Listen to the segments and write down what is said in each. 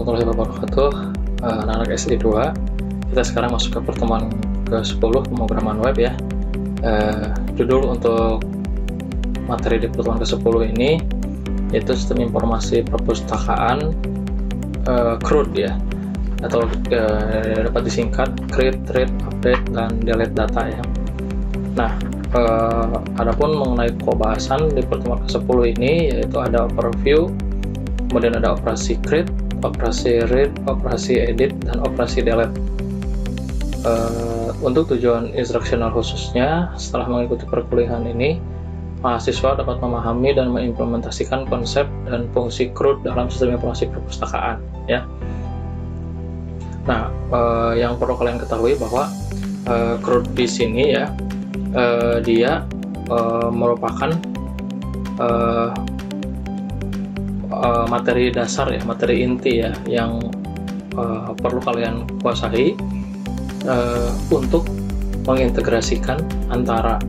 warahmatullahi wabarakatuh, anak-anak SD 2. Kita sekarang masuk ke pertemuan ke-10 pemrograman web ya. Judul untuk materi di pertemuan ke-10 ini yaitu sistem informasi perpustakaan CRUD ya, atau dapat disingkat create, read, update, dan delete data ya. Nah, adapun mengenai pembahasan di pertemuan ke-10 ini yaitu ada overview, kemudian ada operasi create, operasi read, operasi edit, dan operasi delete. Untuk tujuan instruksional khususnya, setelah mengikuti perkuliahan ini, mahasiswa dapat memahami dan mengimplementasikan konsep dan fungsi CRUD dalam sistem informasi perpustakaan ya. Nah, yang perlu kalian ketahui bahwa CRUD di sini ya, dia merupakan materi dasar ya, materi inti ya, yang perlu kalian kuasai untuk mengintegrasikan antara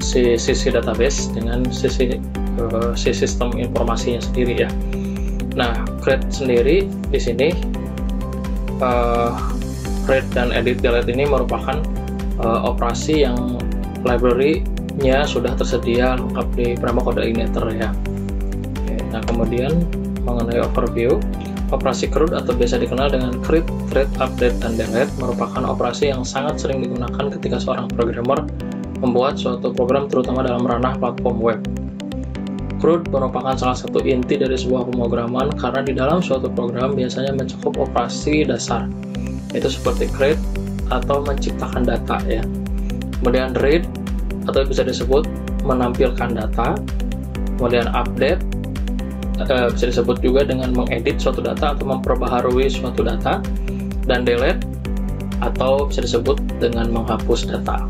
sisi database dengan sisi sistem informasinya sendiri ya. Nah, create sendiri di sini, read dan edit delete ini merupakan operasi yang library-nya sudah tersedia lengkap di Prima Code Igniter ya. Oke, nah kemudian mengenai overview, operasi CRUD atau biasa dikenal dengan create, read, update, dan delete merupakan operasi yang sangat sering digunakan ketika seorang programmer membuat suatu program, terutama dalam ranah platform web. CRUD merupakan salah satu inti dari sebuah pemrograman karena di dalam suatu program biasanya mencakup operasi dasar, yaitu seperti create atau menciptakan data ya. Kemudian read atau bisa disebut menampilkan data, kemudian update bisa disebut juga dengan mengedit suatu data atau memperbaharui suatu data, dan delete atau bisa disebut dengan menghapus data.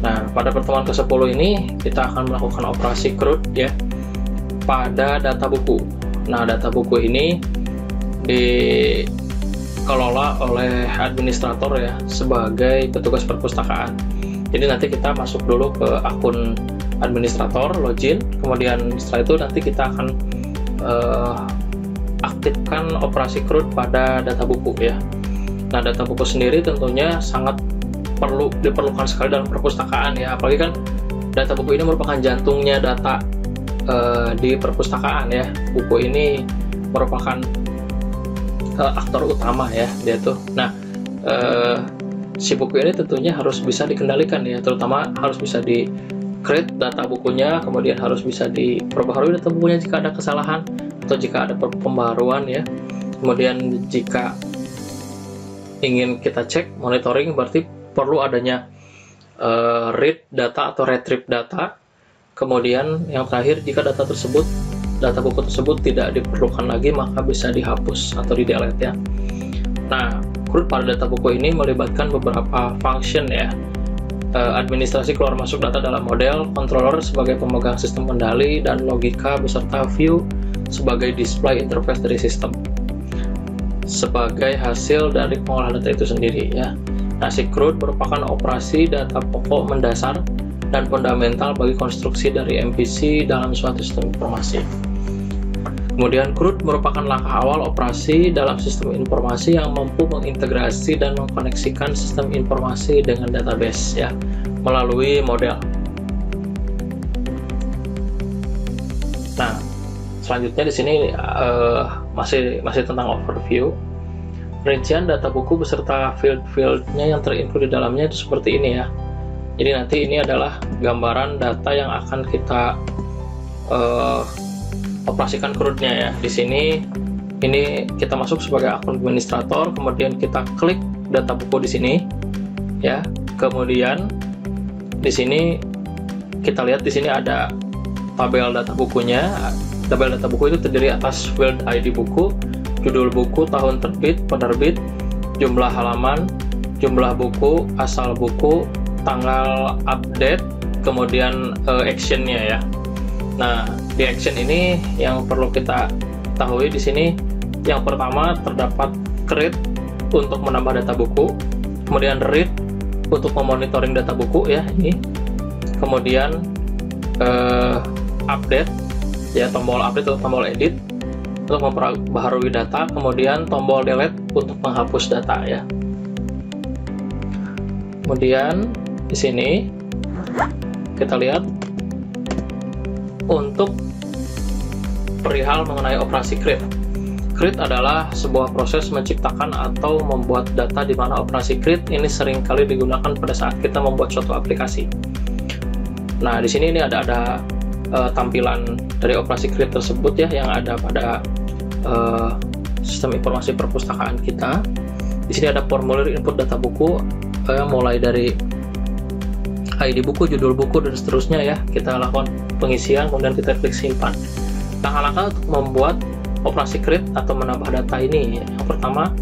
Nah, pada pertemuan ke-10 ini kita akan melakukan operasi CRUD ya pada data buku. Nah, data buku ini dikelola oleh administrator ya sebagai petugas perpustakaan. Jadi nanti kita masuk dulu ke akun administrator, login, kemudian setelah itu nanti kita akan aktifkan operasi CRUD pada data buku ya. Nah, data buku sendiri tentunya sangat diperlukan sekali dalam perpustakaan ya, apalagi kan data buku ini merupakan jantungnya data di perpustakaan ya. Buku ini merupakan aktor utama ya dia tuh. Nah, si buku ini tentunya harus bisa dikendalikan ya, terutama harus bisa di create data bukunya, kemudian harus bisa diperbaharui data bukunya jika ada kesalahan atau jika ada pembaruan ya. Kemudian jika ingin kita cek monitoring, berarti perlu adanya read data atau retrieve data. Kemudian yang terakhir, jika data buku tersebut tidak diperlukan lagi, maka bisa dihapus atau di delete ya. Nah, CRUD pada data buku ini melibatkan beberapa function ya. Administrasi keluar masuk data dalam model, controller sebagai pemegang sistem kendali, dan logika beserta view sebagai display interface dari sistem sebagai hasil dari pengolahan data itu sendiri ya. Nah, si CRUD merupakan operasi data pokok mendasar dan fundamental bagi konstruksi dari MVC dalam suatu sistem informasi. Kemudian CRUD merupakan langkah awal operasi dalam sistem informasi yang mampu mengintegrasi dan mengkoneksikan sistem informasi dengan database ya melalui model. Nah, selanjutnya di sini masih tentang overview. Rincian data buku beserta field-fieldnya yang terinput di dalamnya itu seperti ini ya. Jadi nanti ini adalah gambaran data yang akan kita operasikan CRUD-nya ya. Di sini ini kita masuk sebagai akun administrator, kemudian kita klik data buku di sini ya. Kemudian di sini kita lihat di sini ada tabel data bukunya. Tabel data buku itu terdiri atas field ID buku, judul buku, tahun terbit, penerbit, jumlah halaman, jumlah buku, asal buku, tanggal update, kemudian actionnya ya. Nah, di action ini yang perlu kita ketahui di sini, yang pertama terdapat create untuk menambah data buku, kemudian read untuk memonitoring data buku ya ini, kemudian update ya, tombol update atau tombol edit untuk memperbaharui data, kemudian tombol delete untuk menghapus data ya. Kemudian di sini kita lihat untuk perihal mengenai operasi create. Create adalah sebuah proses menciptakan atau membuat data, di mana operasi create ini seringkali digunakan pada saat kita membuat suatu aplikasi. Nah, di sini ini ada tampilan dari operasi create tersebut ya, yang ada pada sistem informasi perpustakaan kita. Di sini ada formulir input data buku, mulai dari ID buku, judul buku, dan seterusnya ya. Kita lakukan pengisian, kemudian kita klik simpan. Langkah-langkah untuk membuat operasi create atau menambah data ini. Yang pertama,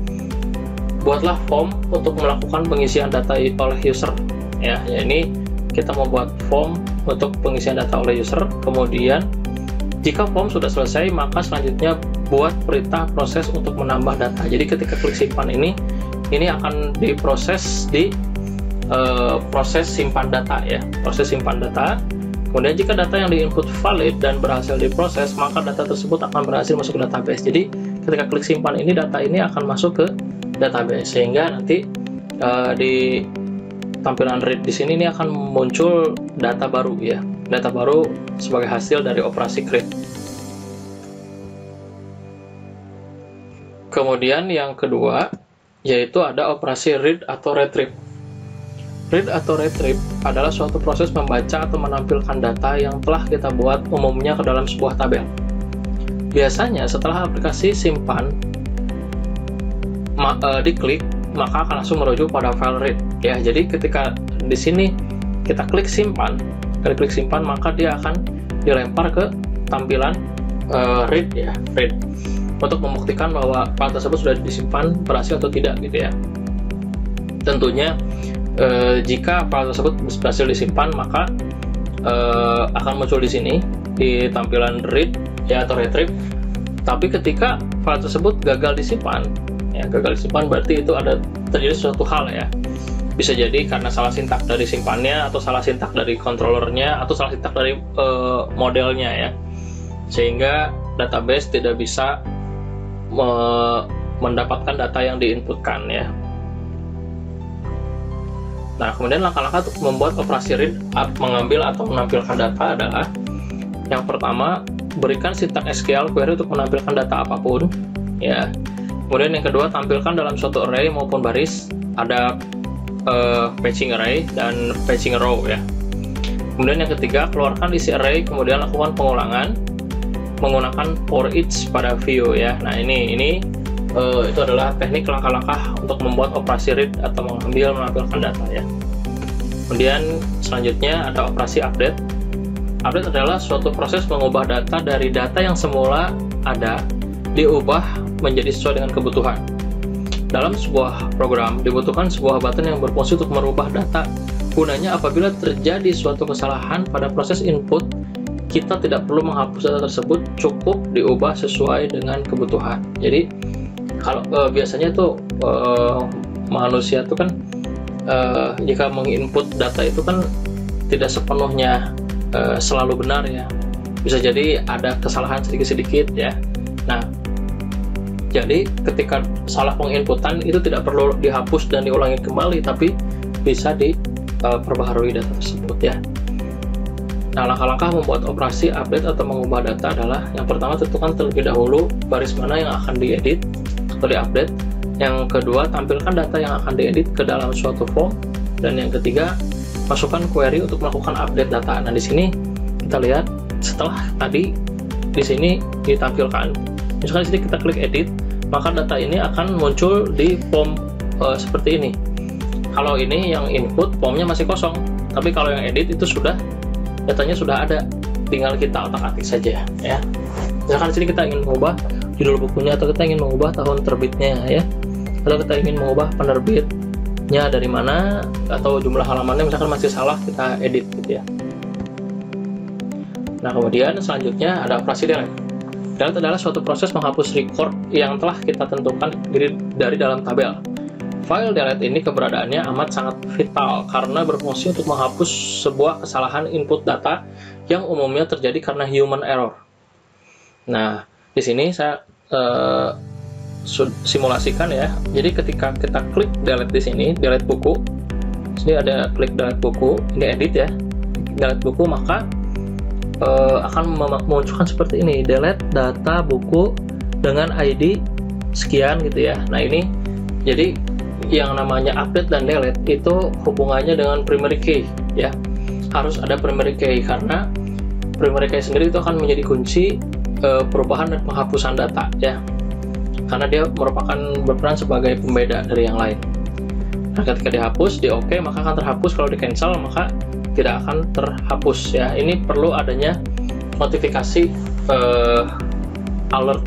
buatlah form untuk melakukan pengisian data oleh user ya. Ini kita membuat form untuk pengisian data oleh user. Kemudian jika form sudah selesai, maka selanjutnya buat perintah proses untuk menambah data. Jadi ketika klik simpan ini akan diproses di proses simpan data ya, proses simpan data. Kemudian jika data yang diinput valid dan berhasil diproses, maka data tersebut akan berhasil masuk ke database. Jadi ketika klik simpan ini, data ini akan masuk ke database, sehingga nanti di tampilan read di sini ini akan muncul data baru ya, data baru sebagai hasil dari operasi create. Kemudian yang kedua yaitu ada operasi read atau retrieve. Read atau retrieve adalah suatu proses membaca atau menampilkan data yang telah kita buat, umumnya ke dalam sebuah tabel. Biasanya setelah aplikasi simpan diklik, maka akan langsung merujuk pada file read ya. Jadi ketika di sini kita klik simpan, maka dia akan dilempar ke tampilan read ya, read, untuk membuktikan bahwa file tersebut sudah disimpan berhasil atau tidak gitu ya. Tentunya jika file tersebut berhasil disimpan, maka akan muncul di sini di tampilan read ya atau retrieve. Tapi ketika file tersebut gagal disimpan ya, berarti itu ada terjadi suatu hal ya. Bisa jadi karena salah sintak dari simpannya, atau salah sintak dari controllernya, atau salah sintak dari modelnya ya, sehingga database tidak bisa mendapatkan data yang diinputkan ya. Nah, kemudian langkah-langkah untuk membuat operasi read, mengambil atau menampilkan data adalah: yang pertama, berikan sintak SQL query untuk menampilkan data apapun ya. Kemudian yang kedua, tampilkan dalam suatu array maupun baris, ada patching array dan patching row ya. Kemudian yang ketiga, keluarkan isi array, kemudian lakukan pengulangan menggunakan for each pada view ya. Nah, ini itu adalah teknik langkah-langkah untuk membuat operasi read atau mengambil menampilkan data ya. Kemudian selanjutnya ada operasi update. Update adalah suatu proses mengubah data dari data yang semula ada, diubah menjadi sesuai dengan kebutuhan. Dalam sebuah program dibutuhkan sebuah button yang berfungsi untuk merubah data. Gunanya apabila terjadi suatu kesalahan pada proses input, kita tidak perlu menghapus data tersebut, cukup diubah sesuai dengan kebutuhan. Jadi kalau biasanya tuh manusia tuh kan jika menginput data itu kan tidak sepenuhnya selalu benar ya. Bisa jadi ada kesalahan sedikit-sedikit ya. Nah, jadi ketika salah penginputan itu tidak perlu dihapus dan diulangi kembali, tapi bisa diperbaharui data tersebut ya. Nah, langkah-langkah membuat operasi update atau mengubah data adalah: yang pertama, tentukan terlebih dahulu baris mana yang akan diedit atau diupdate. Yang kedua, tampilkan data yang akan diedit ke dalam suatu form. Dan yang ketiga, masukkan query untuk melakukan update data. Nah, di sini kita lihat setelah tadi di sini ditampilkan, misalkan di sini kita klik edit, maka data ini akan muncul di form seperti ini. Kalau ini yang input, formnya masih kosong, tapi kalau yang edit itu sudah, datanya sudah ada, tinggal kita otak-atik saja ya. Misalkan di sini kita ingin mengubah judul bukunya, atau kita ingin mengubah tahun terbitnya ya, atau kita ingin mengubah penerbitnya dari mana, atau jumlah halamannya misalkan masih salah, kita edit gitu ya. Nah, kemudian selanjutnya ada operasi delete. Delete adalah suatu proses menghapus record yang telah kita tentukan dari dalam tabel. File delete ini keberadaannya amat sangat vital karena berfungsi untuk menghapus sebuah kesalahan input data yang umumnya terjadi karena human error. Nah, di sini saya simulasikan ya. Jadi ketika kita klik delete di sini, delete buku. Sini ada klik delete buku, ini edit ya. Delete buku, maka akan memunculkan seperti ini, delete data buku dengan ID sekian gitu ya. Nah, ini jadi yang namanya update dan delete itu hubungannya dengan primary key ya. Harus ada primary key karena primary key sendiri itu akan menjadi kunci perubahan dan penghapusan data ya. Karena dia merupakan berperan sebagai pembeda dari yang lain. Nah, ketika dihapus, di OK, maka akan terhapus. Kalau di cancel, maka tidak akan terhapus ya. Ini perlu adanya notifikasi alert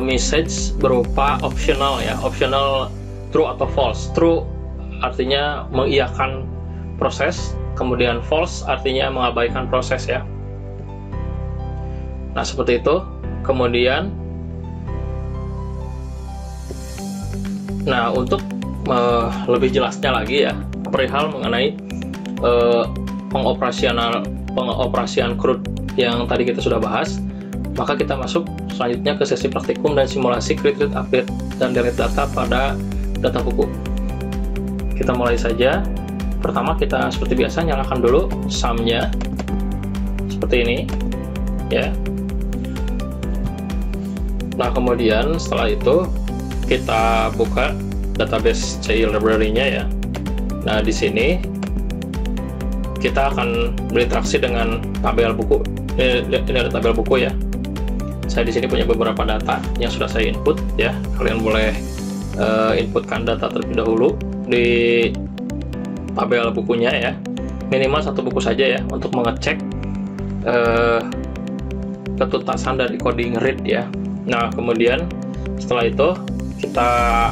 message berupa optional ya, optional true atau false. True artinya mengiyakan proses, kemudian false artinya mengabaikan proses ya. Nah, seperti itu. Kemudian untuk lebih jelasnya lagi ya perihal mengenai pengoperasian CRUD yang tadi kita sudah bahas, maka kita masuk selanjutnya ke sesi praktikum dan simulasi create, update, dan delete data pada data buku. Kita mulai saja. Pertama, kita seperti biasa nyalakan dulu sum-nya seperti ini ya. Nah, kemudian setelah itu kita buka database CI library-nya ya. Nah, di sini kita akan berinteraksi dengan tabel buku. Ini ada tabel buku ya. Saya di sini punya beberapa data yang sudah saya input ya. Kalian boleh inputkan data terlebih dahulu di tabel bukunya ya. Minimal satu buku saja ya untuk mengecek ketuntasan dari coding read ya. Nah, kemudian setelah itu kita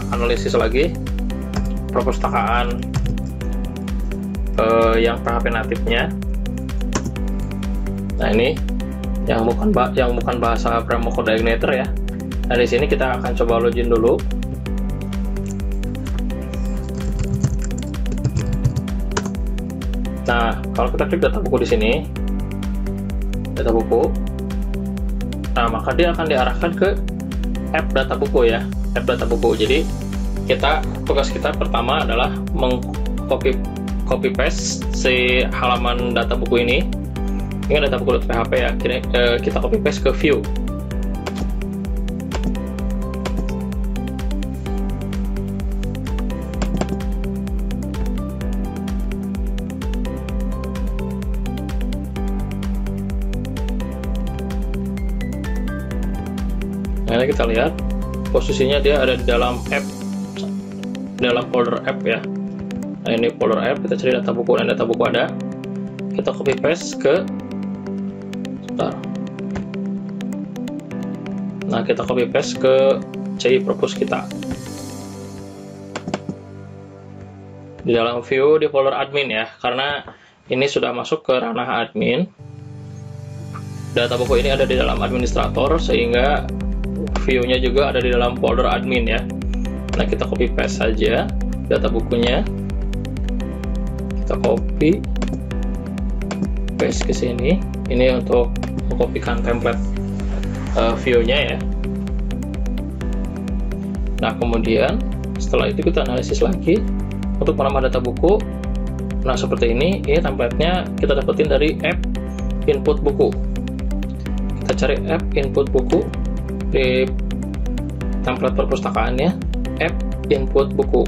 analisis lagi perpustakaan yang PHP natifnya. Nah, ini yang bukan bahasa Primo Code Igniter ya. Nah, di sini kita akan coba login dulu. Nah, kalau kita klik data buku di sini, data buku, nah maka dia akan diarahkan ke app data buku ya. App data buku. Jadi tugas kita pertama adalah copy paste si halaman data buku ini. Ini data buku.php ya. Kita copy paste ke view. Nah, kita lihat posisinya dia ada di dalam app, dalam folder app ya. Nah, ini folder app, kita cari data buku dan data buku ada. Kita copy paste ke Nah, kita copy paste ke CI purpose kita. Di dalam view di folder admin ya, karena ini sudah masuk ke ranah admin. Data buku ini ada di dalam administrator sehingga view-nya juga ada di dalam folder admin ya. Nah, kita copy paste saja data bukunya. Kita copy paste ke sini. Ini untuk mengkopikan template view-nya ya. Nah, kemudian setelah itu kita analisis lagi untuk menambah data buku. Nah, seperti ini template-nya kita dapetin dari app input buku. Kita cari app input buku di template perpustakaannya, app input buku.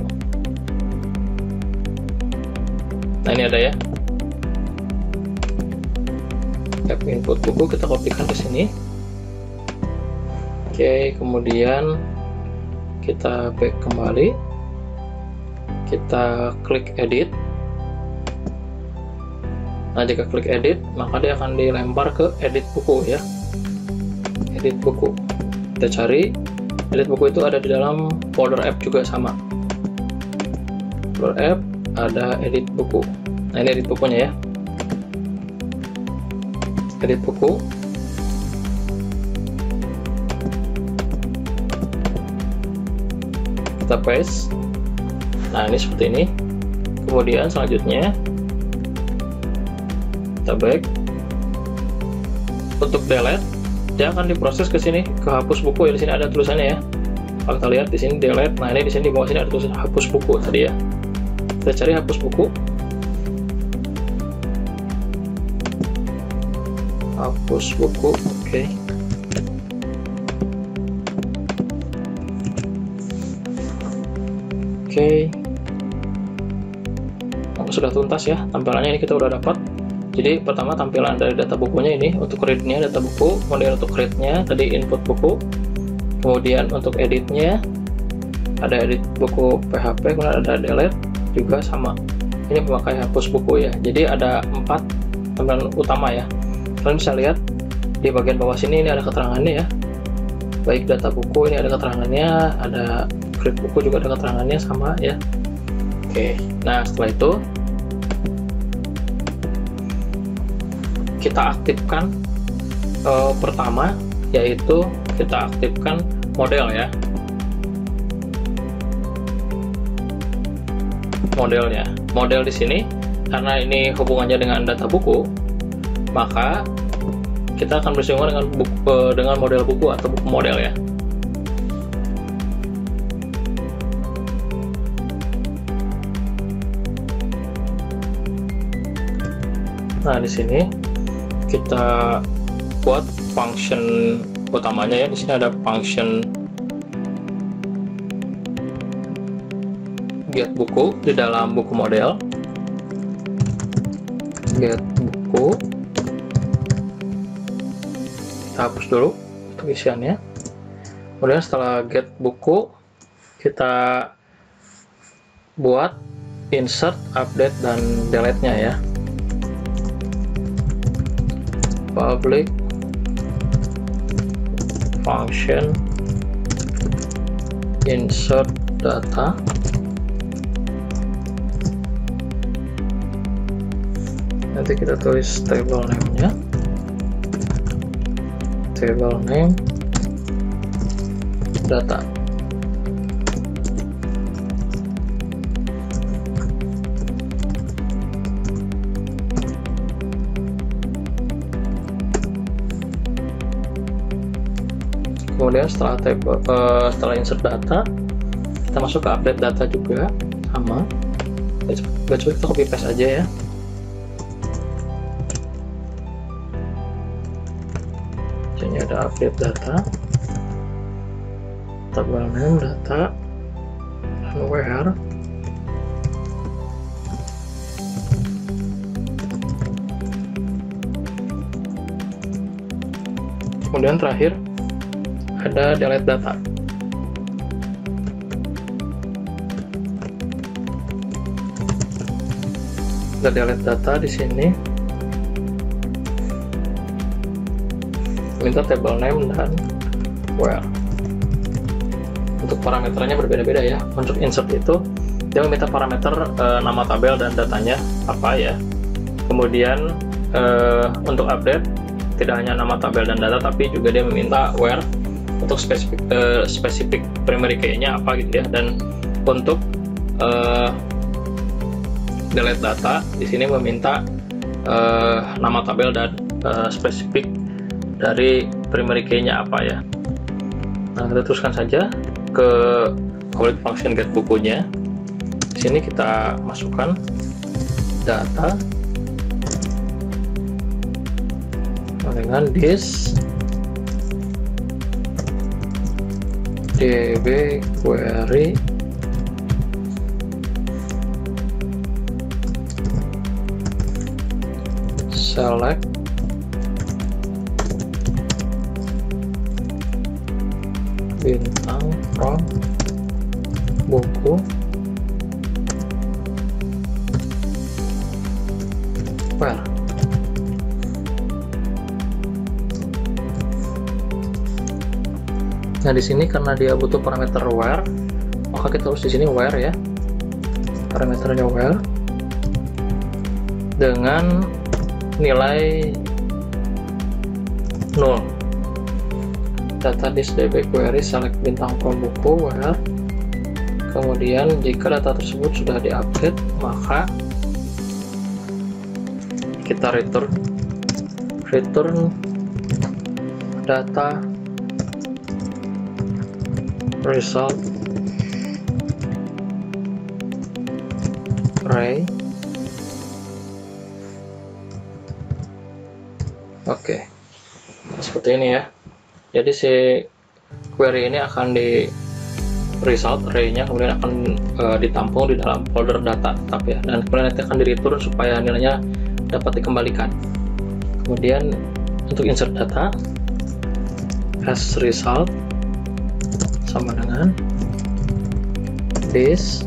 Nah, ini ada ya, app input buku, kita kopikan ke sini. Oke, kemudian kita back kembali, kita klik edit. Nah, jika klik edit, maka dia akan dilempar ke edit buku ya. Edit buku, kita cari edit buku itu ada di dalam folder app juga sama. Folder app ada edit buku. Nah, ini edit bukunya ya. Edit buku. Kita paste. Nah, ini seperti ini. Kemudian selanjutnya kita back. Untuk delete dia akan diproses ke sini, ke hapus buku ya. Di sini ada tulisannya ya. Kalau kita lihat di sini delete. Nah, ini di sini di bawah sini ada tulisan hapus buku tadi ya. Kita cari hapus buku. Hapus buku, oke. Oke. Sudah tuntas ya tampilannya, ini kita udah dapat. Jadi pertama tampilan dari data bukunya ini, untuk read-nya data buku, kemudian untuk read-nya tadi input buku, kemudian untuk edit-nya ada edit buku PHP, kemudian ada delete juga sama. Ini memakai hapus buku ya. Jadi ada 4 tampilan utama ya. Kalian bisa lihat di bagian bawah sini, ini ada keterangannya ya. Baik data buku ini ada keterangannya, ada read buku juga ada keterangannya sama ya. Oke, nah setelah itu kita aktifkan pertama, yaitu kita aktifkan model ya. Modelnya, model di sini karena ini hubungannya dengan data buku, maka kita akan bersinggungan dengan model buku atau buku model ya. Nah, di sini kita buat function utamanya ya. Di sini ada function get buku di dalam buku model. Get buku. Kita hapus dulu untuk isiannya. Kemudian setelah get buku, kita buat insert, update, dan delete-nya ya. Public function insert data, nanti kita tulis table name-nya, table name data. Kemudian setelah insert data, kita masuk ke update data juga sama. Coba kita copy paste aja ya. Jadi ada update data, table name data, dan where. Kemudian terakhir ada delete data. Ada delete data di sini. Minta table name dan where. Untuk parameternya berbeda-beda ya. Untuk insert itu dia meminta parameter nama tabel dan datanya apa ya. Kemudian untuk update tidak hanya nama tabel dan data, tapi juga dia meminta where untuk spesifik primary key-nya apa gitu ya. Dan untuk delete data di sini meminta nama tabel dan spesifik dari primary key-nya apa ya. Nah, kita teruskan saja ke public function get bukunya. Di sini kita masukkan data dengan this db query select bintang from buku where. Nah, di sini karena dia butuh parameter where, maka kita harus di sini where ya. Parameternya where dengan nilai 0. Data this db query select bintang from buku where. Kemudian jika data tersebut sudah diupdate, maka kita return data result array. Oke, seperti ini ya. Jadi si query ini akan di result array-nya, kemudian akan ditampung di dalam folder data tetap ya, dan kemudian nanti akan di return supaya nilainya dapat dikembalikan. Kemudian untuk insert data, as result sama dengan this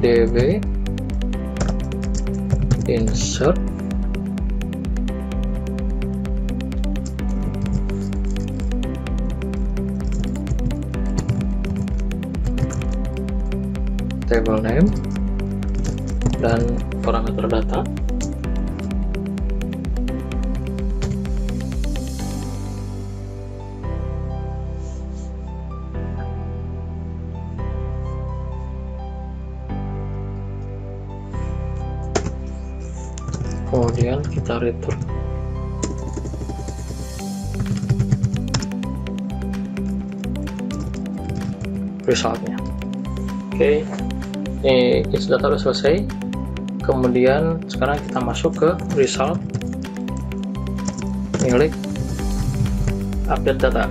db insert table name dan parameter data. Kemudian kita return resultnya. Oke, ini data sudah selesai. Kemudian sekarang kita masuk ke result milik update data.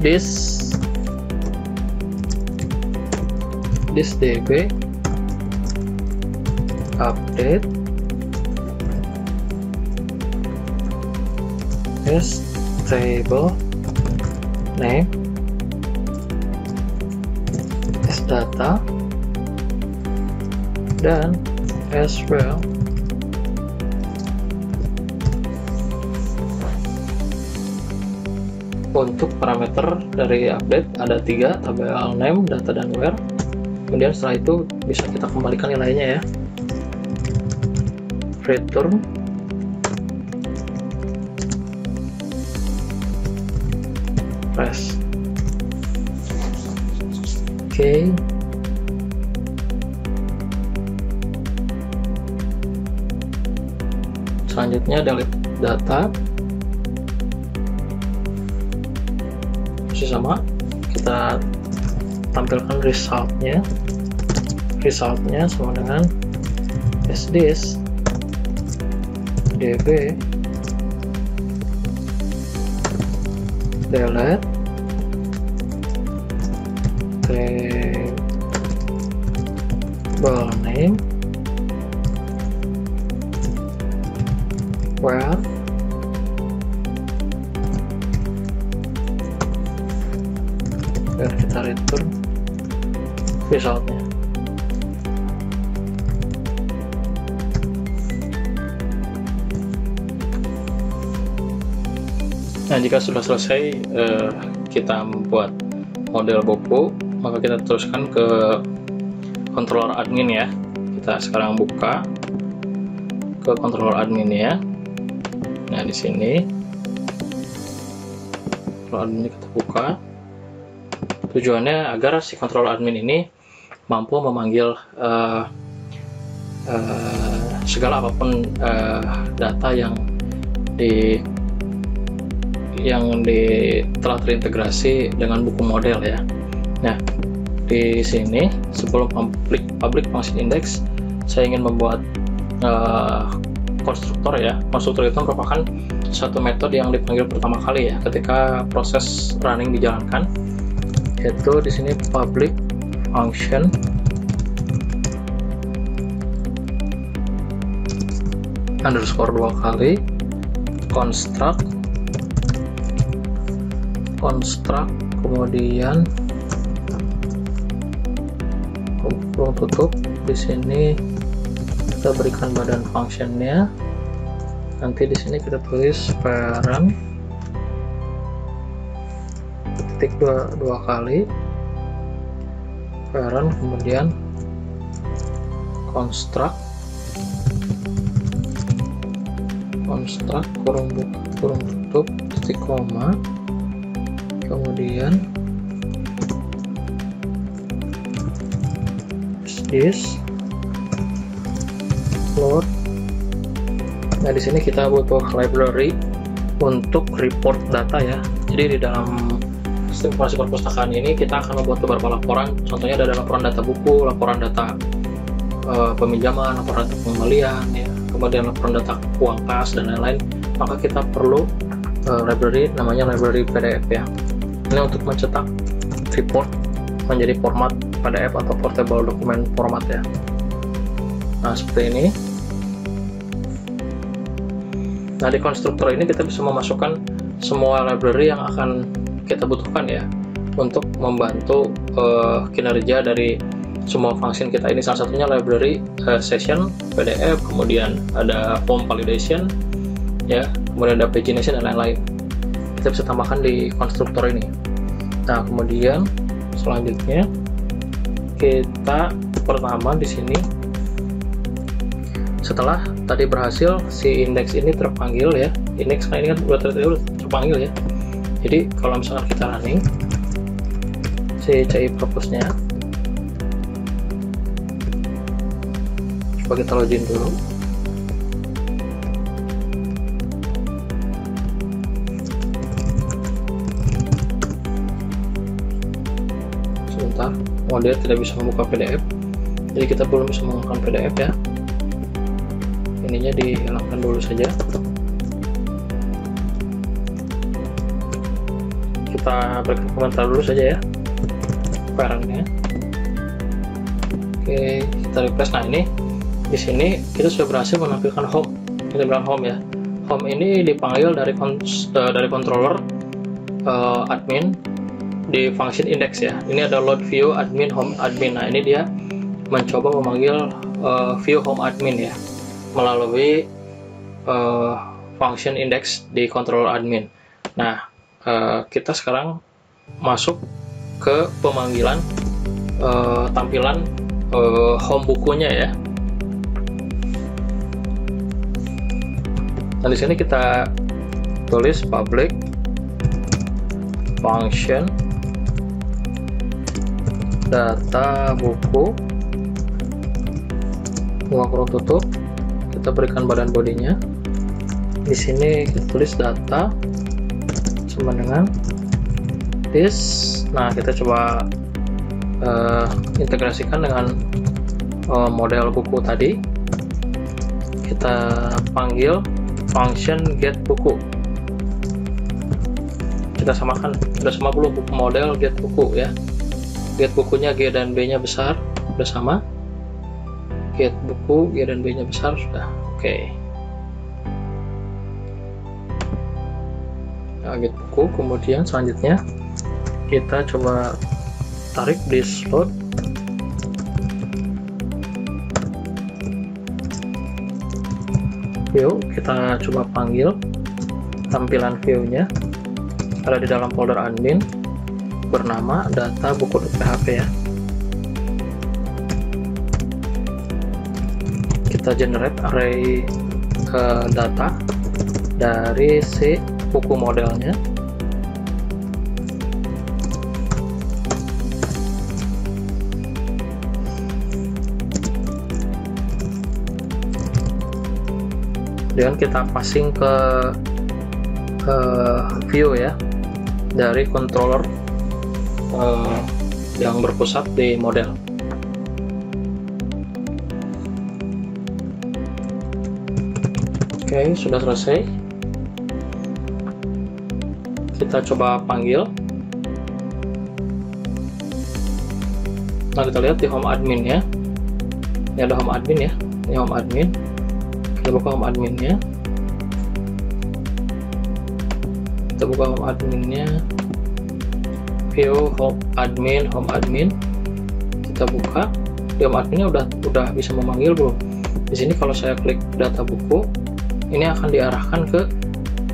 This db update is table name is data dan as well untuk parameter dari update ada 3, tabel name, data, dan where. Kemudian setelah itu bisa kita kembalikan nilainya ya. Return press. Oke. Selanjutnya delete data. Masih sama, kita tampilkan resultnya sama dengan this db delete table name where dan kita return resultnya. Nah, jika sudah selesai kita membuat model buku, maka kita teruskan ke controller admin ya. Kita sekarang buka ke controller admin ya. Nah, di sini controller admin kita buka. Tujuannya agar si controller admin ini mampu memanggil segala apapun data yang telah terintegrasi dengan buku model ya. Nah, di sini sebelum public function index, saya ingin membuat konstruktor ya. Konstruktor itu merupakan satu metode yang dipanggil pertama kali ya ketika proses running dijalankan, yaitu di sini public function underscore 2 kali construct kemudian kurung tutup. Di sini kita berikan badan functionnya, nanti di sini kita tulis parent titik dua kali parent, kemudian construct kurung tutup titik koma, kemudian this float Nah, di sini kita butuh library untuk report data ya. Jadi di dalam sistem informasi perpustakaan ini kita akan membuat beberapa laporan. Contohnya ada laporan data buku, laporan data peminjaman, laporan data pengembalian, ya, kemudian laporan data uang kas dan lain-lain. Maka kita perlu library namanya library PDF ya. Ini untuk mencetak report menjadi format PDF atau portable document format ya. Nah, seperti ini. Nah, di konstruktor ini kita bisa memasukkan semua library yang akan kita butuhkan ya untuk membantu kinerja dari semua function kita. Ini salah satunya library session PDF, kemudian ada form validation ya, kemudian ada pagination dan lain-lain. Kita bisa tambahkan di konstruktor ini. Nah, kemudian selanjutnya kita pertama di sini, setelah tadi berhasil si indeks ini terpanggil ya, indeks ini kan udah terpanggil ya. Jadi kalau misalkan kita running si CI purpose-nya, coba kita login dulu. Sebentar, oh dia tidak bisa membuka PDF, jadi kita belum bisa menggunakan PDF ya. Ininya dihilangkan dulu saja. Kita berikan komentar dulu saja ya barangnya. Oke, kita refresh. Nah, ini di sini kita sudah berhasil menampilkan home. Kita bilang home ya. Home ini dipanggil dari controller admin di function index ya. Ini ada load view admin home admin. Nah, ini dia mencoba memanggil view home admin ya melalui function index di controller admin. Nah, kita sekarang masuk ke pemanggilan tampilan home bukunya ya. Nah, di sini kita tulis public function data buku, buka kurung tutup. Kita berikan badan bodinya. Di sini kita tulis data sama dengan this. Nah, kita coba integrasikan dengan model buku tadi. Kita panggil function get buku. Kita samakan, sudah sama belum buku model get buku ya. Get bukunya G dan B nya besar, sudah sama. Get buku G dan B nya besar, sudah. Oke. Nah, get buku. Kemudian selanjutnya kita coba tarik this load. View, kita coba panggil tampilan view-nya, ada di dalam folder admin bernama data buku.php ya. Kita generate array data dari si buku modelnya. Kemudian kita passing ke view ya dari controller yang berpusat di model. Oke, sudah selesai. Kita coba panggil. Nah, kita lihat di home admin ya. Ini ada home admin ya. Ini home admin. Kita buka home adminnya. Kita buka home adminnya. View home admin, home admin. Kita buka. Di home adminnya udah bisa memanggil belum? Di sini kalau saya klik data buku, ini akan diarahkan ke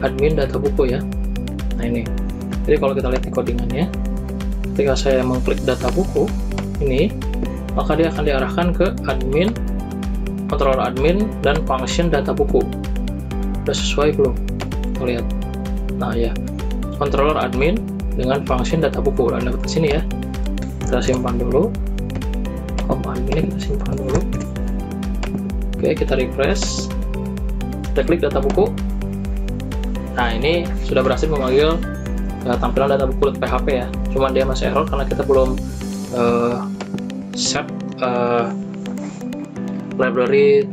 admin data buku ya. Nah, ini. Jadi kalau kita lihat di codingannya, ketika saya mengklik data buku ini, maka dia akan diarahkan ke admin, controller admin, dan function data buku. Sudah sesuai belum? Kita lihat. Nah ya, controller admin dengan function data buku. Udah dapat di sini ya. Kita simpan dulu. Home admin kita simpan dulu. Oke, kita refresh. kita klik data buku. Nah, ini sudah berhasil memanggil tampilan data buku .php ya. Cuman dia masih error karena kita belum set library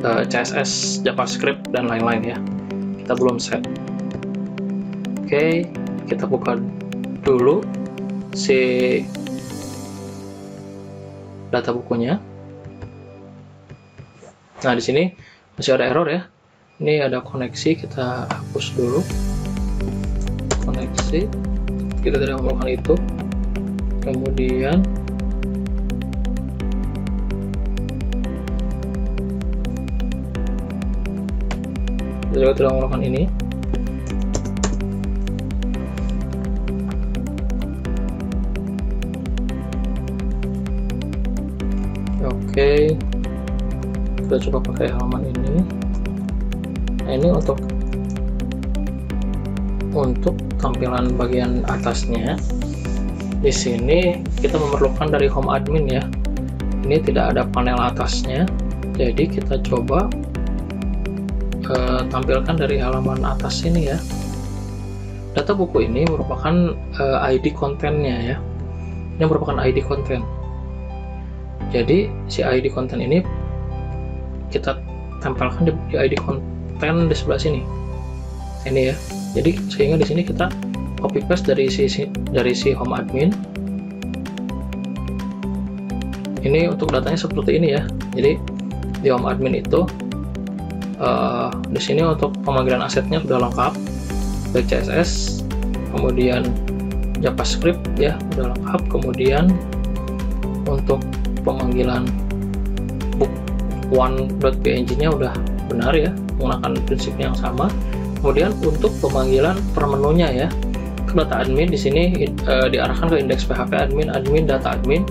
CSS, JavaScript dan lain-lain ya. Kita belum set. Oke, kita buka dulu si data bukunya. Nah, di sini masih ada error ya. Ini ada koneksi, kita hapus dulu koneksi. Kita tidak melakukan itu. Kemudian kita juga tidak melakukan ini. Oke, kita coba pakai halaman ini. Nah, ini untuk tampilan bagian atasnya. Di sini kita memerlukan dari home admin ya. Ini tidak ada panel atasnya, jadi kita coba tampilkan dari halaman atas ini ya. Data buku ini merupakan ID kontennya ya. Ini merupakan ID konten. Jadi si ID konten ini kita tempelkan di ID konten di sebelah sini. Ini ya. Jadi sehingga di sini kita copy paste dari si home admin. Ini untuk datanya seperti ini ya. Jadi di home admin itu di sini untuk pemanggilan asetnya sudah lengkap, baik CSS, kemudian JavaScript ya sudah lengkap, kemudian untuk pemanggilan book1.png-nya udah benar ya, menggunakan prinsip yang sama. Kemudian untuk pemanggilan per menunya ya, ke data admin di sini diarahkan ke indeks PHP admin data admin.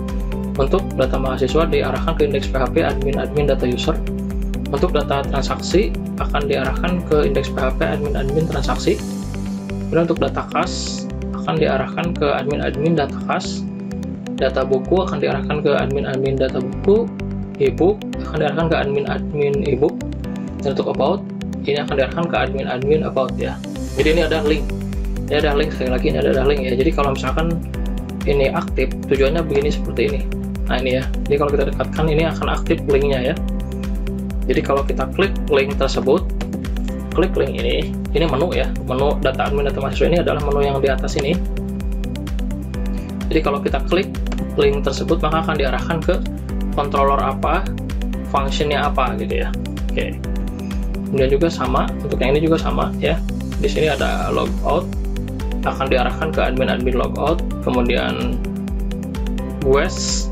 Untuk data mahasiswa diarahkan ke indeks PHP admin data user. Untuk data transaksi akan diarahkan ke indeks PHP admin transaksi. Kemudian untuk data kas akan diarahkan ke admin data kas. Data buku akan diarahkan ke admin data buku. Ebook akan diarahkan ke admin ebook. Dan untuk about ini akan diarahkan ke admin about ya. Jadi ini ada link. Ini ada link, sekali lagi ini ada link ya. Jadi kalau misalkan ini aktif, tujuannya begini seperti ini. Nah ini ya. Jadi kalau kita dekatkan ini akan aktif linknya ya. Jadi kalau kita klik link tersebut, klik link ini menu ya, menu data admin data mahasiswa ini adalah menu yang di atas ini. Jadi kalau kita klik link tersebut maka akan diarahkan ke controller apa, functionnya apa gitu ya. Oke. Kemudian juga sama, untuk yang ini juga sama ya. Di sini ada logout, akan diarahkan ke admin logout, kemudian GUES.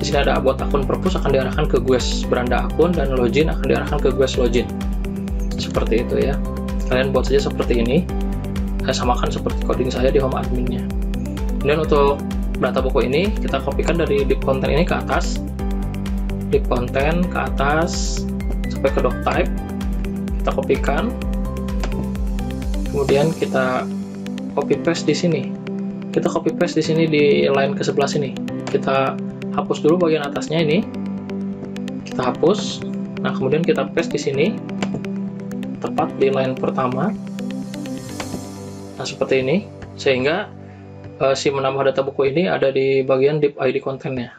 Di sini ada buat akun perpus akan diarahkan ke GUES beranda akun, dan login akan diarahkan ke GUES login. Seperti itu ya. Kalian buat saja seperti ini. Saya samakan seperti coding saya di home adminnya. Kemudian untuk data buku ini kita kopikan dari div content ini ke atas. Div content ke atas sampai ke doc type. Kita kopikan. Kemudian kita copy paste di sini. Kita copy paste di sini di line ke sebelah sini. Kita hapus dulu bagian atasnya ini. Kita hapus. Nah, kemudian kita paste di sini. Tepat di line pertama. Nah, seperti ini. Sehingga si menambah data buku ini ada di bagian div ID kontennya.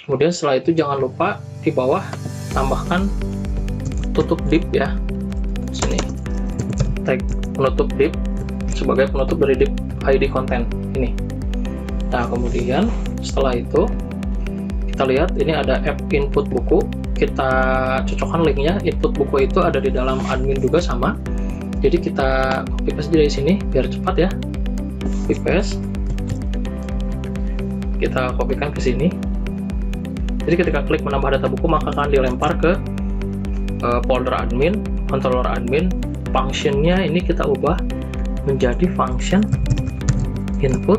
Kemudian setelah itu jangan lupa di bawah tambahkan tutup div ya. Sini. Tag penutup div sebagai penutup dari div ID konten ini. Nah, kemudian setelah itu kita lihat ini ada app input buku. Kita cocokkan linknya. Input buku itu ada di dalam admin juga sama. Jadi kita copy paste dari sini biar cepat ya. Copy paste. Kita kopikan ke sini. Jadi ketika klik menambah data buku maka akan dilempar ke folder admin, controller admin. Functionnya ini kita ubah menjadi function input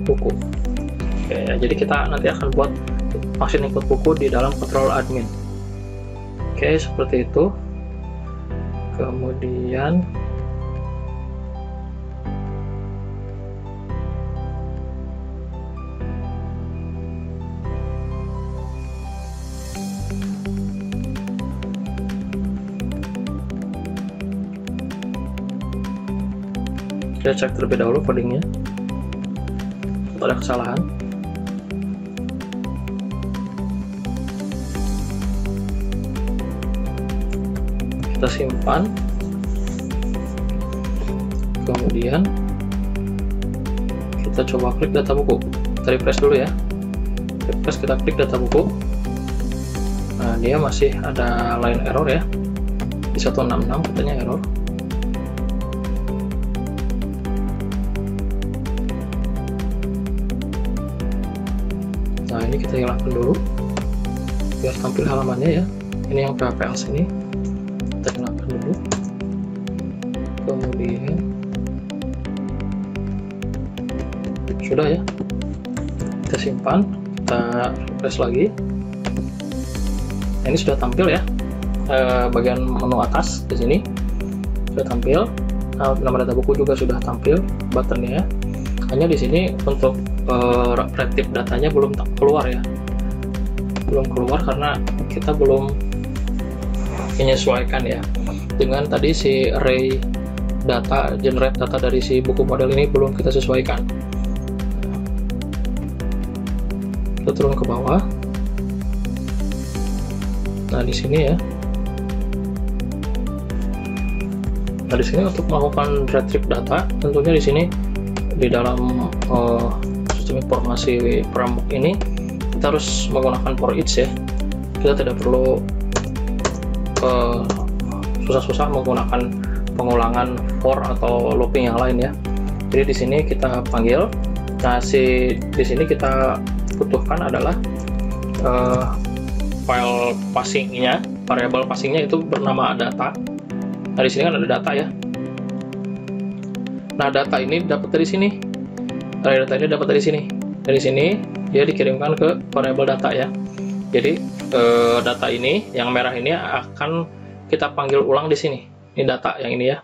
buku. Oke, ya, jadi kita nanti akan buat function input buku di dalam controller admin. Oke, seperti itu. Kemudian Kita cek terlebih dahulu codingnya, ada kesalahan. Kita simpan, kemudian kita coba klik data buku. Kita refresh dulu ya. Refresh, kita klik data buku. Nah, dia masih ada line error ya, di 166 katanya error. Nah, ini kita hilangkan dulu biar tampil halamannya ya. Ini yang PHP ini kita hilangkan dulu, kemudian sudah ya, kita simpan, kita refresh lagi. Nah, ini sudah tampil ya, bagian menu atas di sini sudah tampil. Nama data buku juga sudah tampil buttonnya. Hanya di sini untuk retrieve datanya belum keluar ya, belum keluar karena kita belum menyesuaikan ya dengan tadi si array data, generate data dari si buku model ini belum kita sesuaikan. Kita turun ke bawah. Nah, di sini ya. Nah, di sini untuk melakukan retrieve data, tentunya di sini di dalam sistem informasi framework ini kita harus menggunakan for each ya. Kita tidak perlu susah-susah menggunakan pengulangan for atau looping yang lain ya. Jadi di sini kita panggil. Nah, di sini kita butuhkan adalah file passingnya, variabel passingnya itu bernama data. Nah, di sini kan ada data ya. Nah, data ini dapat dari sini. Data ini dapat dari sini. Dari sini dia dikirimkan ke variabel data ya. Jadi data ini yang merah ini akan kita panggil ulang di sini. Ini data yang ini ya.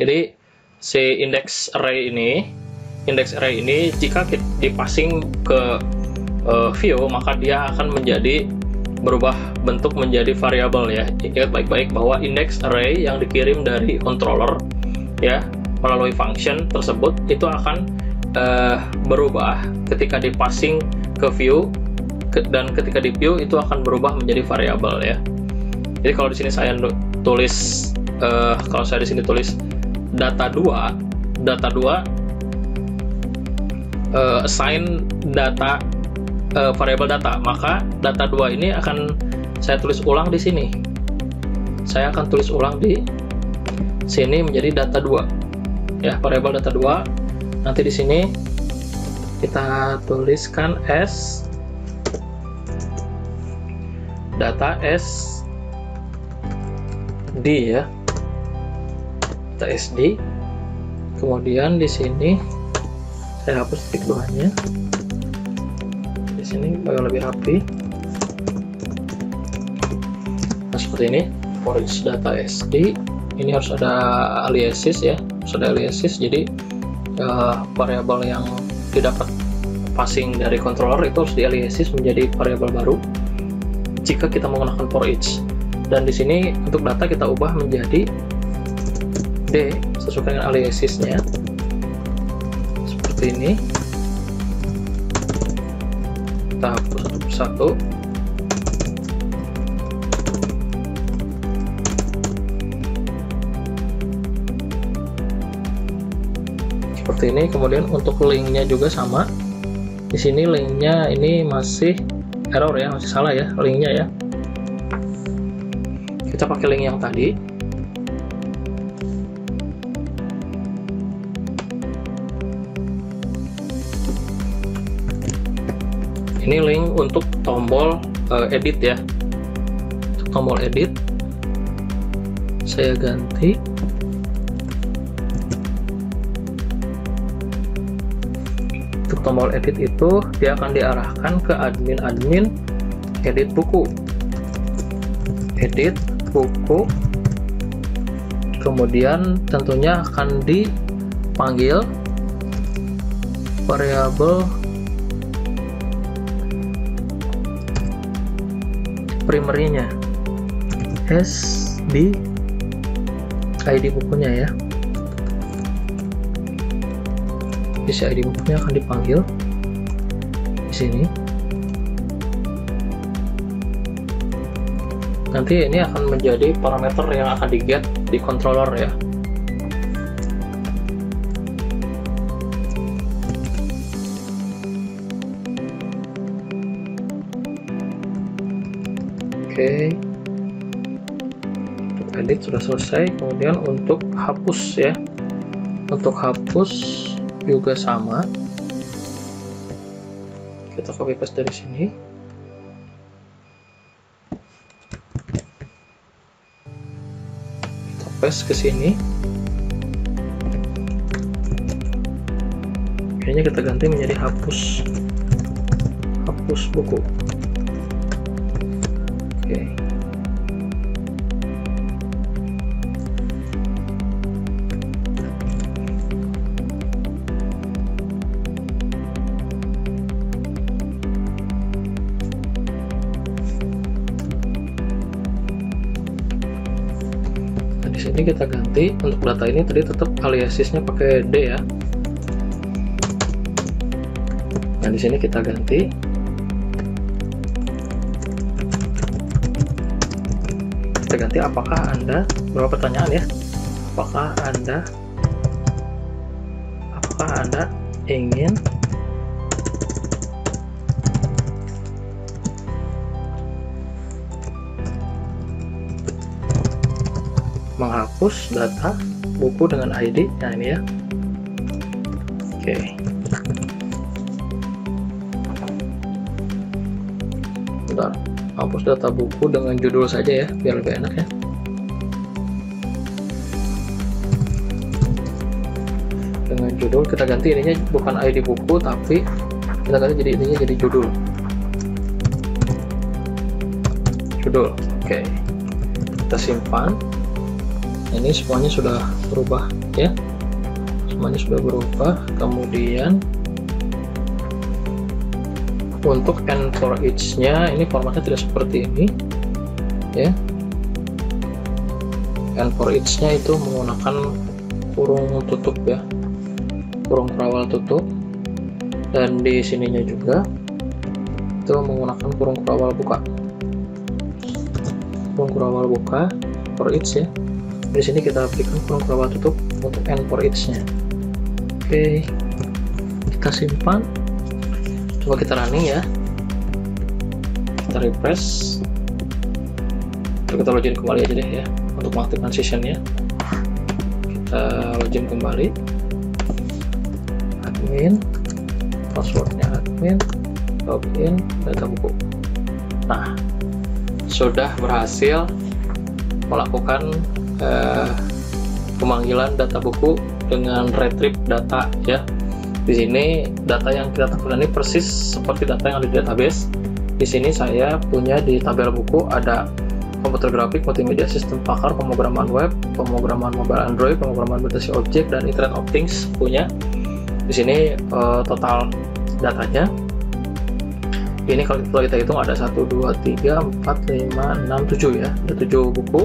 Jadi si index array ini jika dipassing ke view, maka dia akan berubah bentuk menjadi variabel ya. Ingat baik-baik bahwa index array yang dikirim dari controller ya melalui function tersebut itu akan berubah ketika dipassing ke view, dan ketika di view itu akan berubah menjadi variabel ya. Jadi kalau di sini saya tulis data 2 assign data variabel data, maka data 2 ini akan saya tulis ulang di sini. Saya akan tulis ulang di sini menjadi data 2 ya, variabel data 2. Nanti di sini kita tuliskan as data SD ya, data SD. Kemudian di sini saya hapus titik 2-nya. Di sini biar lebih rapi. Nah, seperti ini. For each data SD ini harus ada aliasis ya, harus ada aliasis. Jadi variabel yang didapat passing dari controller itu harus dialiasis menjadi variabel baru jika kita menggunakan for each. Dan di sini untuk data kita ubah menjadi D sesuai dengan aliasisnya seperti ini. Kita hapus satu persatu. Seperti ini. Kemudian untuk linknya juga sama. Di sini linknya ini masih error ya, masih salah ya linknya ya. Kita pakai link yang tadi. Ini link untuk tombol edit ya. Untuk tombol edit saya ganti. Untuk tombol edit itu dia akan diarahkan ke admin edit buku. Edit buku. Kemudian tentunya akan dipanggil variabel primary-nya SD ID bukunya ya. isi ID bukunya akan dipanggil di sini. Nanti ini akan menjadi parameter yang akan di-get di controller ya. Oke, untuk edit sudah selesai. Kemudian untuk hapus ya, untuk hapus juga sama, kita copy paste dari sini. Kita paste ke sini. Kayaknya kita ganti menjadi hapus buku. Oke. Nah, di sini kita ganti untuk data ini tadi tetap aliasisnya pakai D ya. Nah, di sini kita ganti apakah Anda, berapa pertanyaan ya, apakah Anda ingin menghapus data buku dengan ID. Nah, ini ya. Oke. Bentar, hapus data buku dengan judul saja ya, biar lebih enak ya. Dengan judul kita ganti ininya bukan ID buku, tapi kita ganti jadi ininya jadi judul. Oke. Kita simpan. Ini semuanya sudah berubah ya. Semuanya sudah berubah. Kemudian untuk and for each-nya ini formatnya tidak seperti ini ya. And for each-nya itu menggunakan kurung tutup ya, kurung kurawal tutup, dan di sininya juga itu menggunakan kurung kurawal buka. Kurung kurawal buka for each ya. Di sini kita berikan kurung kurawal tutup untuk and for each-nya. Oke, kita simpan. Coba kita running ya, kita refresh. Kita login kembali aja deh ya untuk mengaktifkan sessionnya. Kita login kembali, admin, passwordnya admin, login, data buku. Nah, sudah berhasil melakukan pemanggilan data buku dengan retrieve data ya. Di sini data yang kita tampilkan ini persis seperti data yang ada di database. Di sini saya punya di tabel buku ada komputer grafik, multimedia, sistem pakar, pemrograman web, pemrograman mobile Android, pemrograman berbasis objek, dan Internet of Things punya. Di sini total datanya. Ini kalau kita hitung ada 1, 2, 3, 4, 5, 6, 7 ya. Ada 7 buku.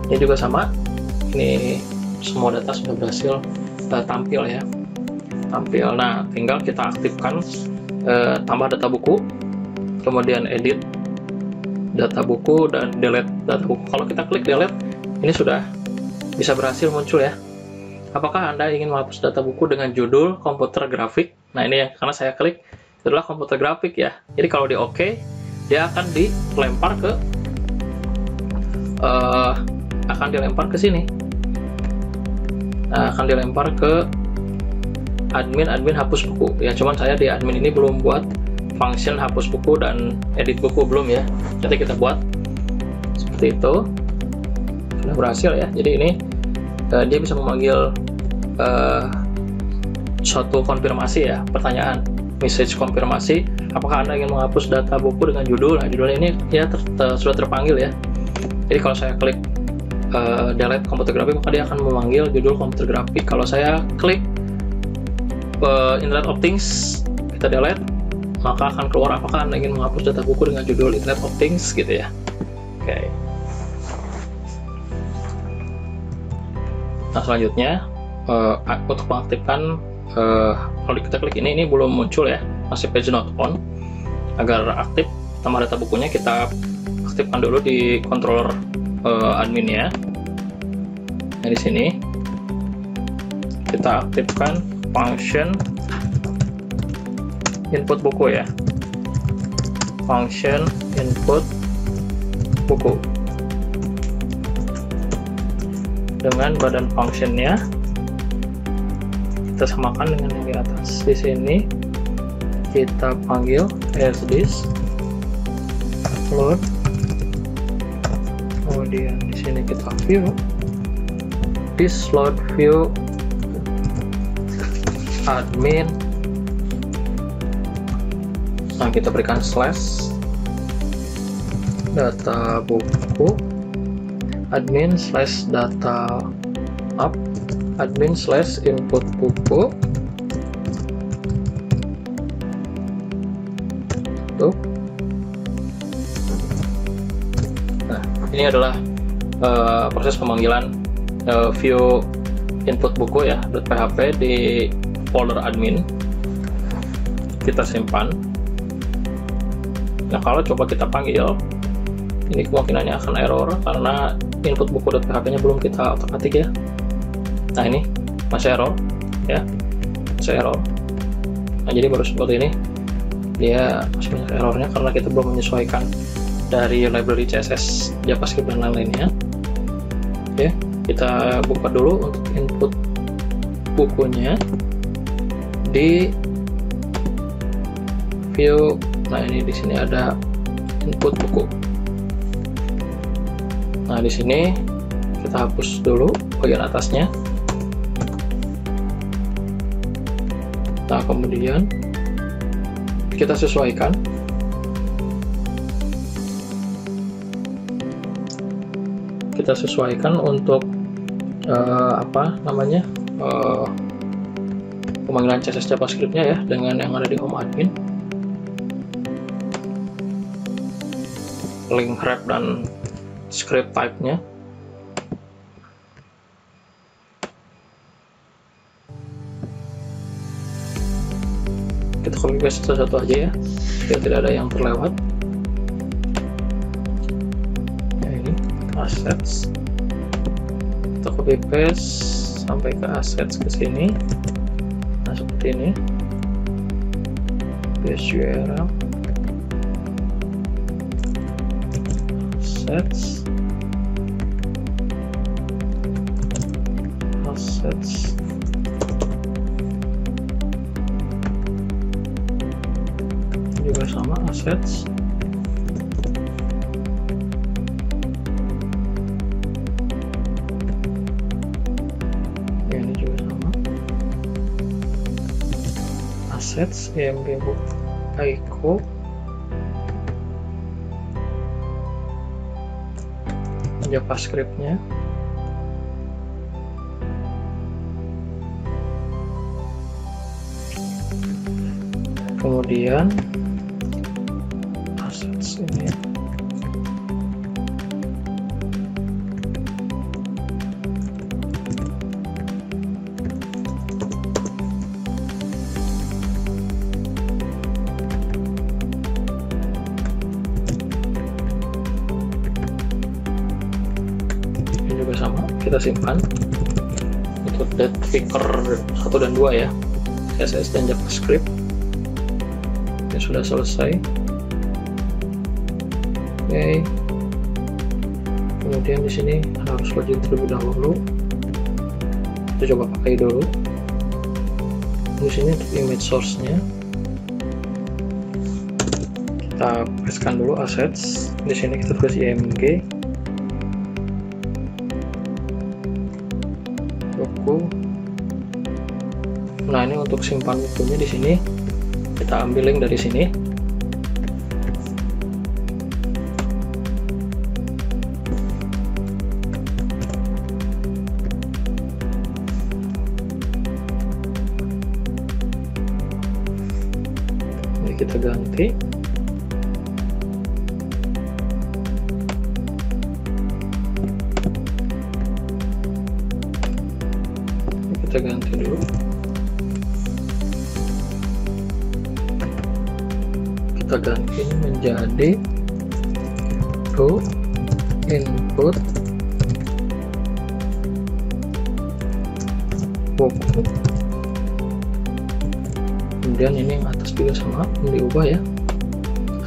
Ini juga sama. Ini semua data sudah berhasil tampil ya. Nah, tinggal kita aktifkan tambah data buku, kemudian edit data buku, dan delete data buku. Kalau kita klik delete, ini sudah bisa berhasil muncul ya. Apakah Anda ingin menghapus data buku dengan judul komputer grafik? Nah, ini yang karena saya klik itu adalah komputer grafik ya. Jadi kalau di OK, dia akan dilempar ke sini. Nah, akan dilempar ke admin hapus buku ya. Cuman saya di admin ini belum buat function hapus buku dan edit buku, belum ya. Nanti kita buat seperti itu. Sudah berhasil ya. Jadi ini dia bisa memanggil suatu konfirmasi ya, pertanyaan, message konfirmasi, apakah Anda ingin menghapus data buku dengan judul. Nah, judulnya ini ya sudah terpanggil ya. Jadi kalau saya klik delete komputer grafik, maka dia akan memanggil judul komputer grafik. Kalau saya klik Internet of Things, kita delete, maka akan keluar apakah Anda ingin menghapus data buku dengan judul Internet of Things gitu ya. Oke. Nah, selanjutnya untuk mengaktifkan kalau kita klik ini belum muncul ya, masih page not on. Agar aktif tambah data bukunya, kita aktifkan dulu di controller admin ya. Nah, di sini kita aktifkan function input buku ya, function input buku dengan badan functionnya kita samakan dengan yang di atas. Di sini kita panggil asDis load, kemudian di sini kita view this load view admin. Nah, kita berikan slash data buku admin slash data up admin slash input buku. Tuh. Nah, ini adalah proses pemanggilan view input buku ya .php di folder admin. Kita simpan. Nah, kalau coba kita panggil, ini kemungkinannya akan error karena input buku.php nya belum kita otak-atik ya. Nah, ini masih error ya, masih error. Nah, jadi baru seperti ini, dia masih banyak errornya karena kita belum menyesuaikan dari library CSS, JavaScript dan lain-lainnya. Oke, kita buka dulu untuk input bukunya di view. Nah, ini di sini ada input buku. Nah, di sini kita hapus dulu bagian atasnya. Nah, kemudian kita sesuaikan. Kita sesuaikan untuk pemanggilan CSS JavaScript-nya ya dengan yang ada di home admin. Link wrap dan script type-nya. Kita copy paste satu-satu aja ya, biar tidak ada yang terlewat. Nah, ini assets. Kita copy paste sampai ke assets ke sini. Nah, seperti ini. Paste URL. Assets. Juga sama assets. Ini juga sama assets emg book ICO. JavaScript-nya. Kemudian assets ini. Juga sama, kita simpan untuk date picker 1 dan 2 ya, CSS dan JavaScript. Ini sudah selesai. Oke. Kemudian di sini harus login terlebih dahulu. Kita coba pakai dulu. Di sini untuk image source-nya kita pastekan dulu assets. Di sini kita tulis img buku. Nah, ini untuk simpan bukunya di sini kita ambil link dari sini. Ini kita ganti. Kita ganti dulu. kita ganti menjadi do input buku. Kemudian ini yang atas juga sama, diubah ya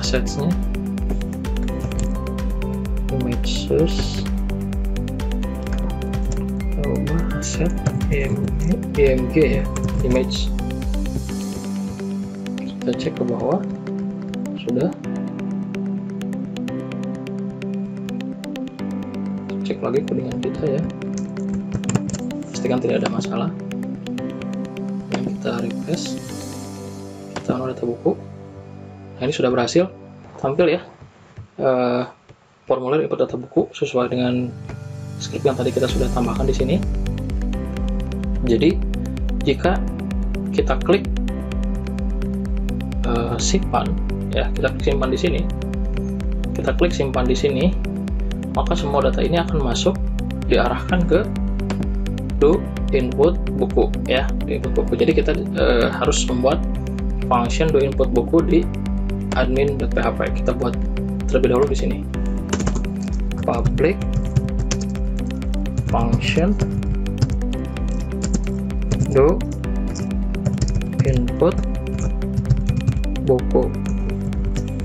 assetsnya, image source, ubah asset img ya, image. Kita cek ke bawah, sudah. Cek lagi codingan kita ya, pastikan tidak ada masalah. Yang kita refresh, kita download data buku. Nah, ini sudah berhasil tampil ya, formulir input data buku sesuai dengan script yang tadi kita sudah tambahkan di sini. Jadi jika kita klik simpan ya, kita klik simpan di sini, kita klik simpan di sini, maka semua data ini akan masuk, diarahkan ke do input buku ya, do input buku. Jadi kita harus membuat function do input buku di admin.php. Kita buat terlebih dahulu di sini, public function do input buku,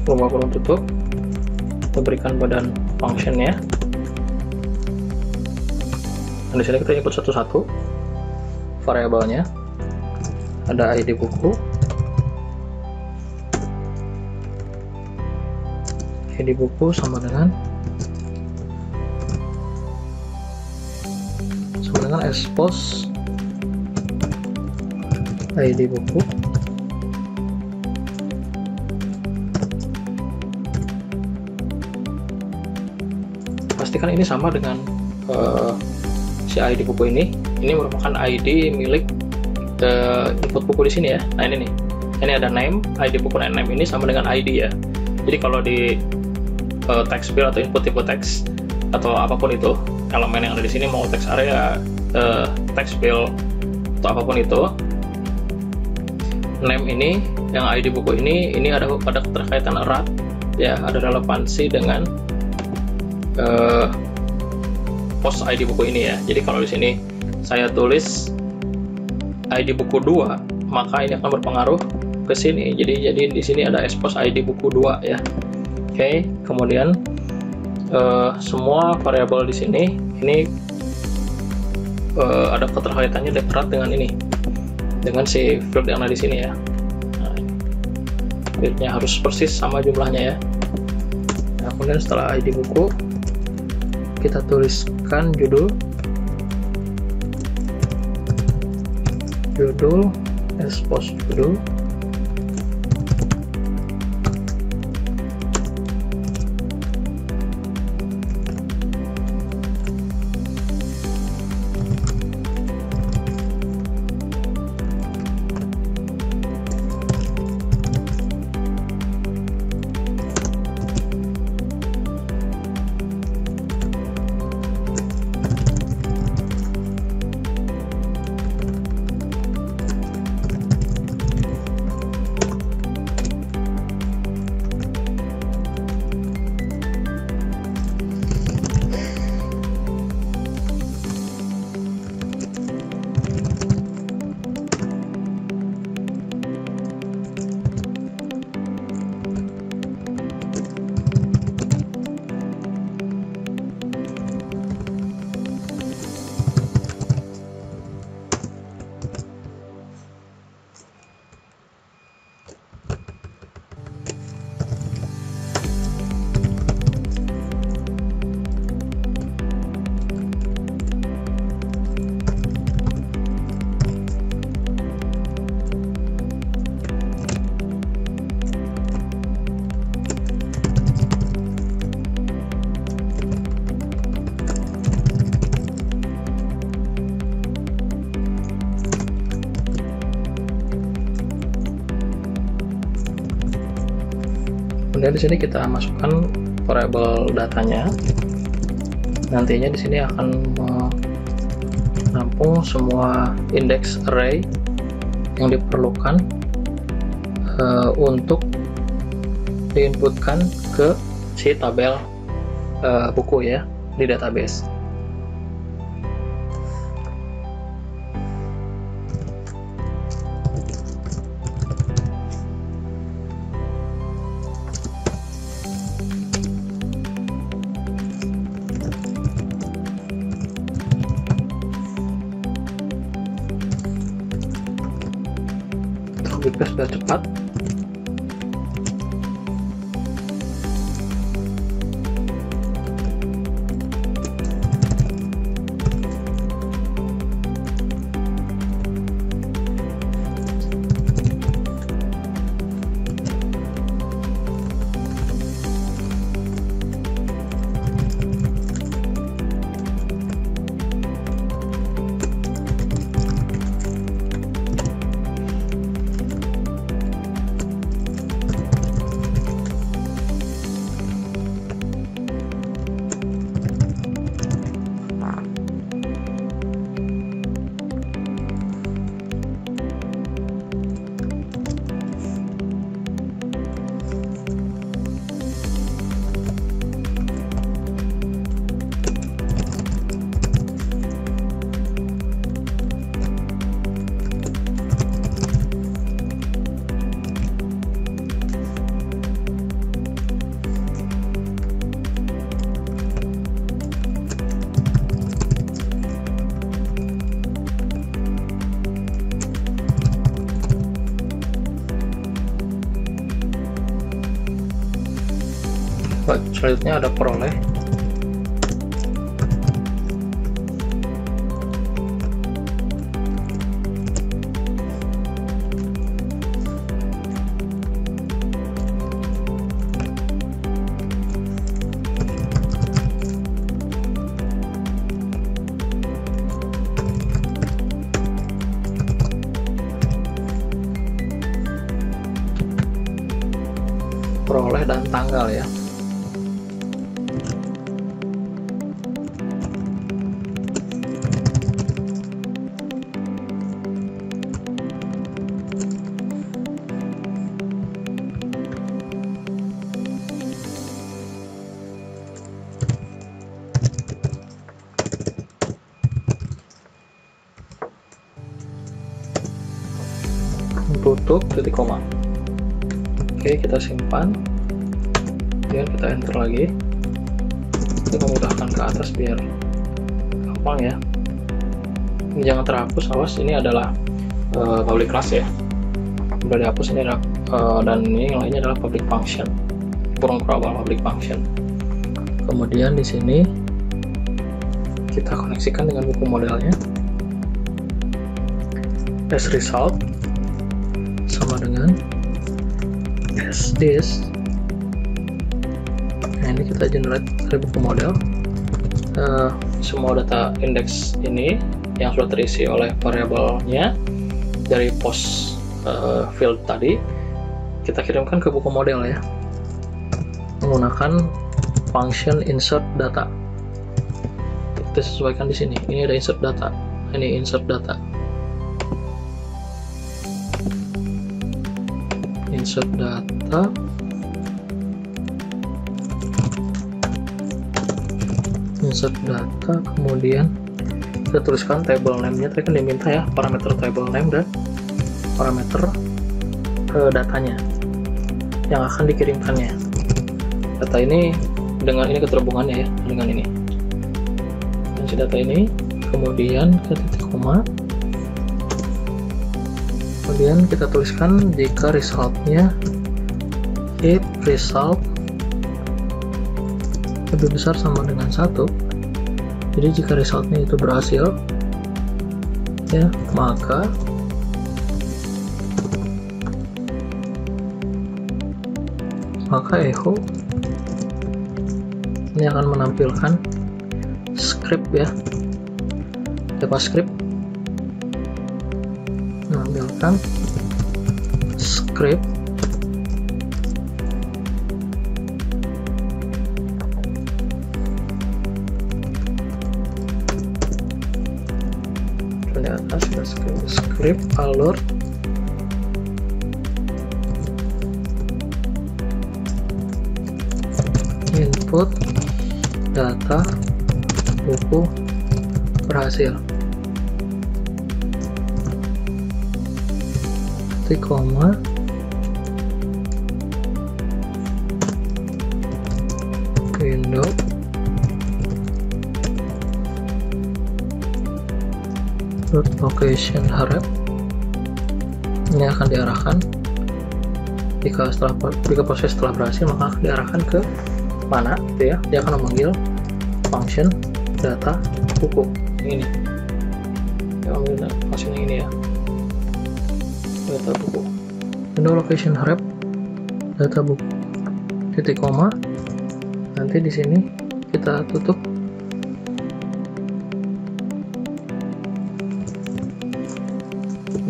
buka kurung tutup. Kita berikan badan functionnya. Dan di sini kita input satu-satu variabelnya. Ada ID buku, ID buku sama dengan expose ID buku. Pastikan ini sama dengan si ID buku ini. Ini merupakan ID milik input buku di sini ya. Nah ini nih, ini ada name, ID buku dan name ini sama dengan ID ya. Jadi kalau di text field atau input teks atau apapun itu, elemen yang ada di sini, mau text area, text field atau apapun itu, name ini yang ID buku ini ada keterkaitan erat ya, ada relevansi dengan post ID buku ini ya. Jadi kalau di sini saya tulis ID buku 2, maka ini akan berpengaruh ke sini. Jadi di sini ada expose ID buku 2 ya. Oke, kemudian semua variabel di sini ini ada keterkaitannya erat dengan ini, dengan si field yang ada di sini ya. Nah, fieldnya harus persis sama jumlahnya ya. Nah, kemudian setelah ID buku kita tuliskan judul expose judul, Kemudian di sini kita masukkan variabel datanya. Nantinya di sini akan menampung semua index array yang diperlukan untuk diinputkan ke si tabel buku ya di database. Sudah cepat. Selanjutnya ada peroleh. Peroleh dan tanggal ya. Tutup titik koma. Oke, kita simpan, kemudian kita enter lagi. Kita memudahkan ke atas biar gampang ya. Ini jangan terhapus, awas, ini adalah public class ya. Udah dihapus, ini adalah dan ini yang lainnya adalah public function, kurung global public function. Kemudian di sini kita koneksikan dengan buku modelnya. As result sama dengan as this. Nah, ini kita generate dari buku model. Semua data index ini yang sudah terisi oleh variabelnya dari post field tadi kita kirimkan ke buku model ya, menggunakan function insert data. Kita sesuaikan di sini. Ini ada insert data, ini insert data. Insert data, insert data, kemudian kita tuliskan table name-nya. Tadi kan diminta ya parameter table name dan parameter datanya yang akan dikirimkannya. Data ini dengan ini keterhubungannya ya dengan ini. Dan si data ini kemudian ke titik koma. Kemudian kita tuliskan jika resultnya if result lebih besar sama dengan 1, jadi jika resultnya itu berhasil ya, maka echo ini akan menampilkan script ya, JavaScript menampilkan script di atas script alert input data buku berhasil, titik koma, window root location harap. Ini akan diarahkan jika proses telah berhasil, maka akan diarahkan ke mana gitu ya. Dia akan memanggil function data buku yang ini, dia memanggil function yang ini ya, data buku, window location harap data buku, titik koma. Nanti di sini kita tutup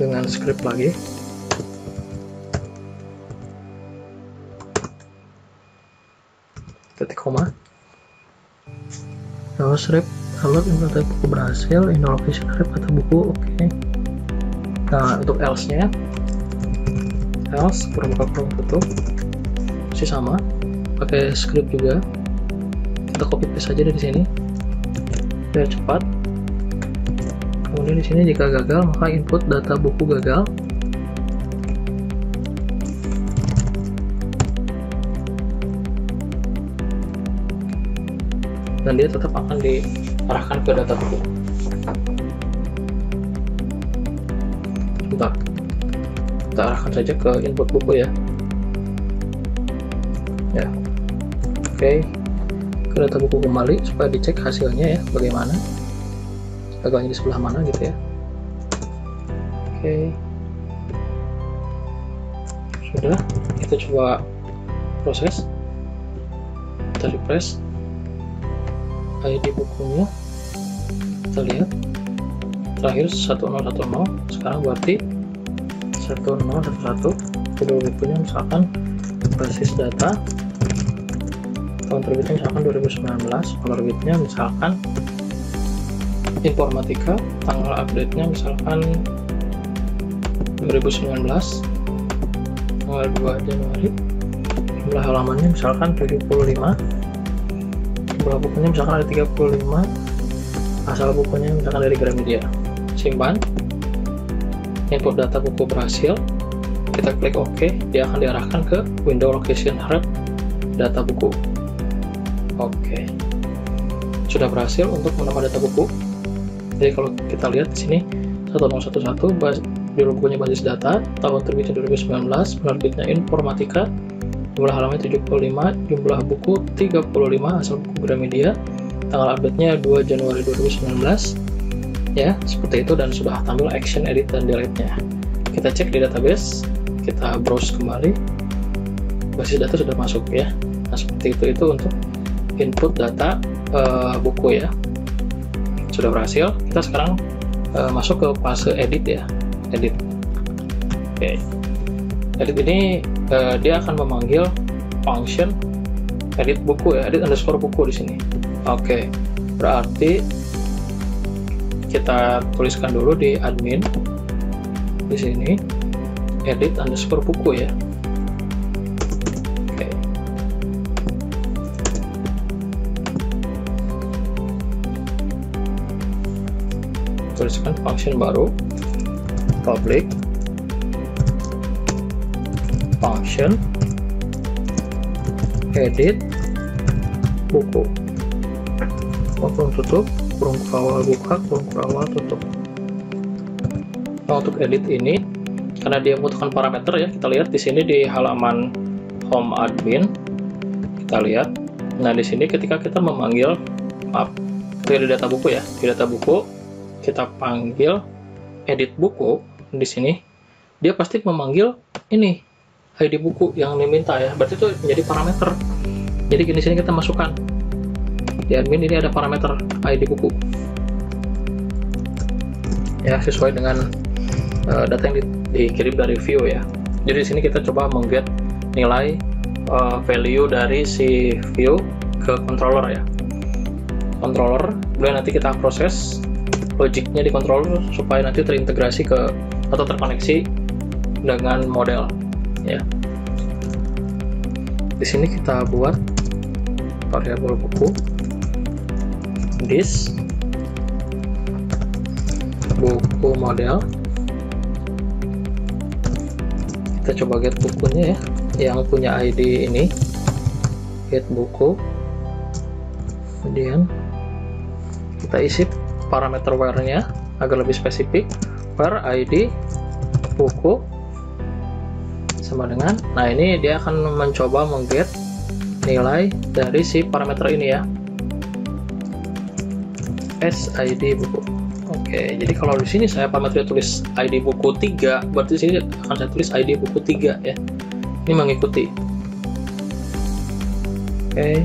dengan script lagi. Titik koma. Lalu script alert data buku berhasil, window location harap data buku. Oke. Nah, untuk else-nya, else kurung buka kurung tutup masih sama, pakai script juga. Kita copy paste saja dari sini biar cepat. Kemudian di sini jika gagal, maka input data buku gagal. Dan dia tetap akan diarahkan ke data buku. Sebentar, kita arahkan saja ke input buku ya. Ya, oke, ke data buku kembali supaya dicek hasilnya ya, bagaimana gagalnya di sebelah mana gitu ya. Oke, sudah, kita coba proses, kita refresh ID bukunya, kita lihat terakhir 1010, sekarang berarti 1011. Kedua bukunya misalkan basis data, tahun terbitnya misalkan 2019, penerbitnya misalkan informatika, tanggal update-nya misalkan 2019, tanggal 2 Januari, jumlah halamannya misalkan 75, jumlah bukunya misalkan ada 35, asal bukunya misalkan dari Gramedia. Simpan, input data buku berhasil, kita klik OK, dia akan diarahkan ke window location harap data buku. Oke, sudah berhasil untuk menambah data buku. Jadi kalau kita lihat di sini 1011, judul bukunya basis data, tahun terbitnya 2019, penerbitnya informatika, jumlah halaman 75, jumlah buku 35, asal buku Gramedia, tanggal update-nya 2 Januari 2019. Ya, seperti itu, dan sudah tampil action edit dan delete-nya. Kita cek di database, kita browse kembali, basis data sudah masuk ya. Nah, seperti itu untuk input data buku ya. Sudah berhasil. Kita sekarang masuk ke fase edit ya. Edit. Oke. Edit ini dia akan memanggil function edit buku ya, edit underscore buku di sini. Oke. Berarti kita tuliskan dulu di admin di sini edit underscore buku ya. Oke. Tuliskan function baru, public function edit buku, kurung tutup, kurung awal buka, kurung awal tutup. Nah, untuk edit ini karena dia membutuhkan parameter ya, kita lihat di sini di halaman home admin, kita lihat. Nah, di sini ketika kita memanggil di data buku ya, di data buku kita panggil edit buku, di sini dia pasti memanggil ini ID buku yang diminta ya, berarti itu menjadi parameter. Jadi di sini kita masukkan di admin ini ada parameter ID buku ya, sesuai dengan data yang dikirim dari view ya. Jadi di sini kita coba mengget nilai value dari si view ke controller ya, controller, kemudian nanti kita proses logiknya di controller supaya nanti terintegrasi ke atau terkoneksi dengan model ya. Di sini kita buat variabel buku, this buku model. Kita coba get bukunya ya, yang punya ID ini, get buku. Kemudian kita isi parameter where-nya agar lebih spesifik, where ID buku sama dengan, nah ini dia akan mencoba mengget nilai dari si parameter ini ya, SID buku. Oke, jadi kalau di sini saya parameternya tulis ID buku 3, berarti di sini akan saya tulis ID buku 3 ya. Ini mengikuti. Oke.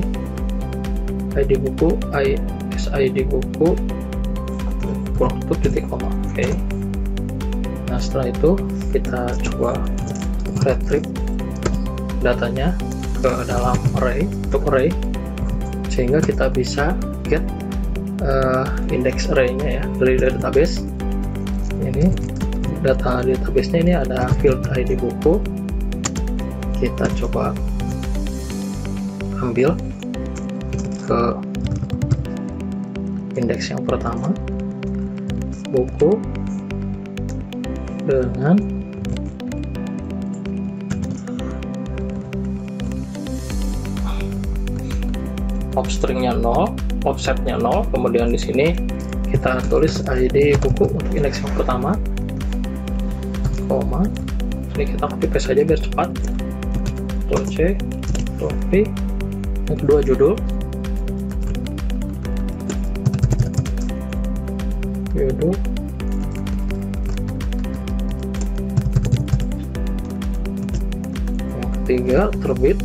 ID buku, SID buku, kurang tutup titik koma. Oke. Nah, setelah itu kita coba retrieve datanya ke dalam array, untuk array, sehingga kita bisa get index array-nya ya dari database. Ini data database-nya, ini ada field ID buku. Kita coba ambil ke indeks yang pertama, buku dengan offstring-nya 0, offset-nya 0, kemudian di sini kita tulis ID buku untuk indeks yang pertama, koma. Ini kita copy paste saja biar cepat. Ctrl C, Ctrl V. Yang kedua judul, yang ketiga terbit,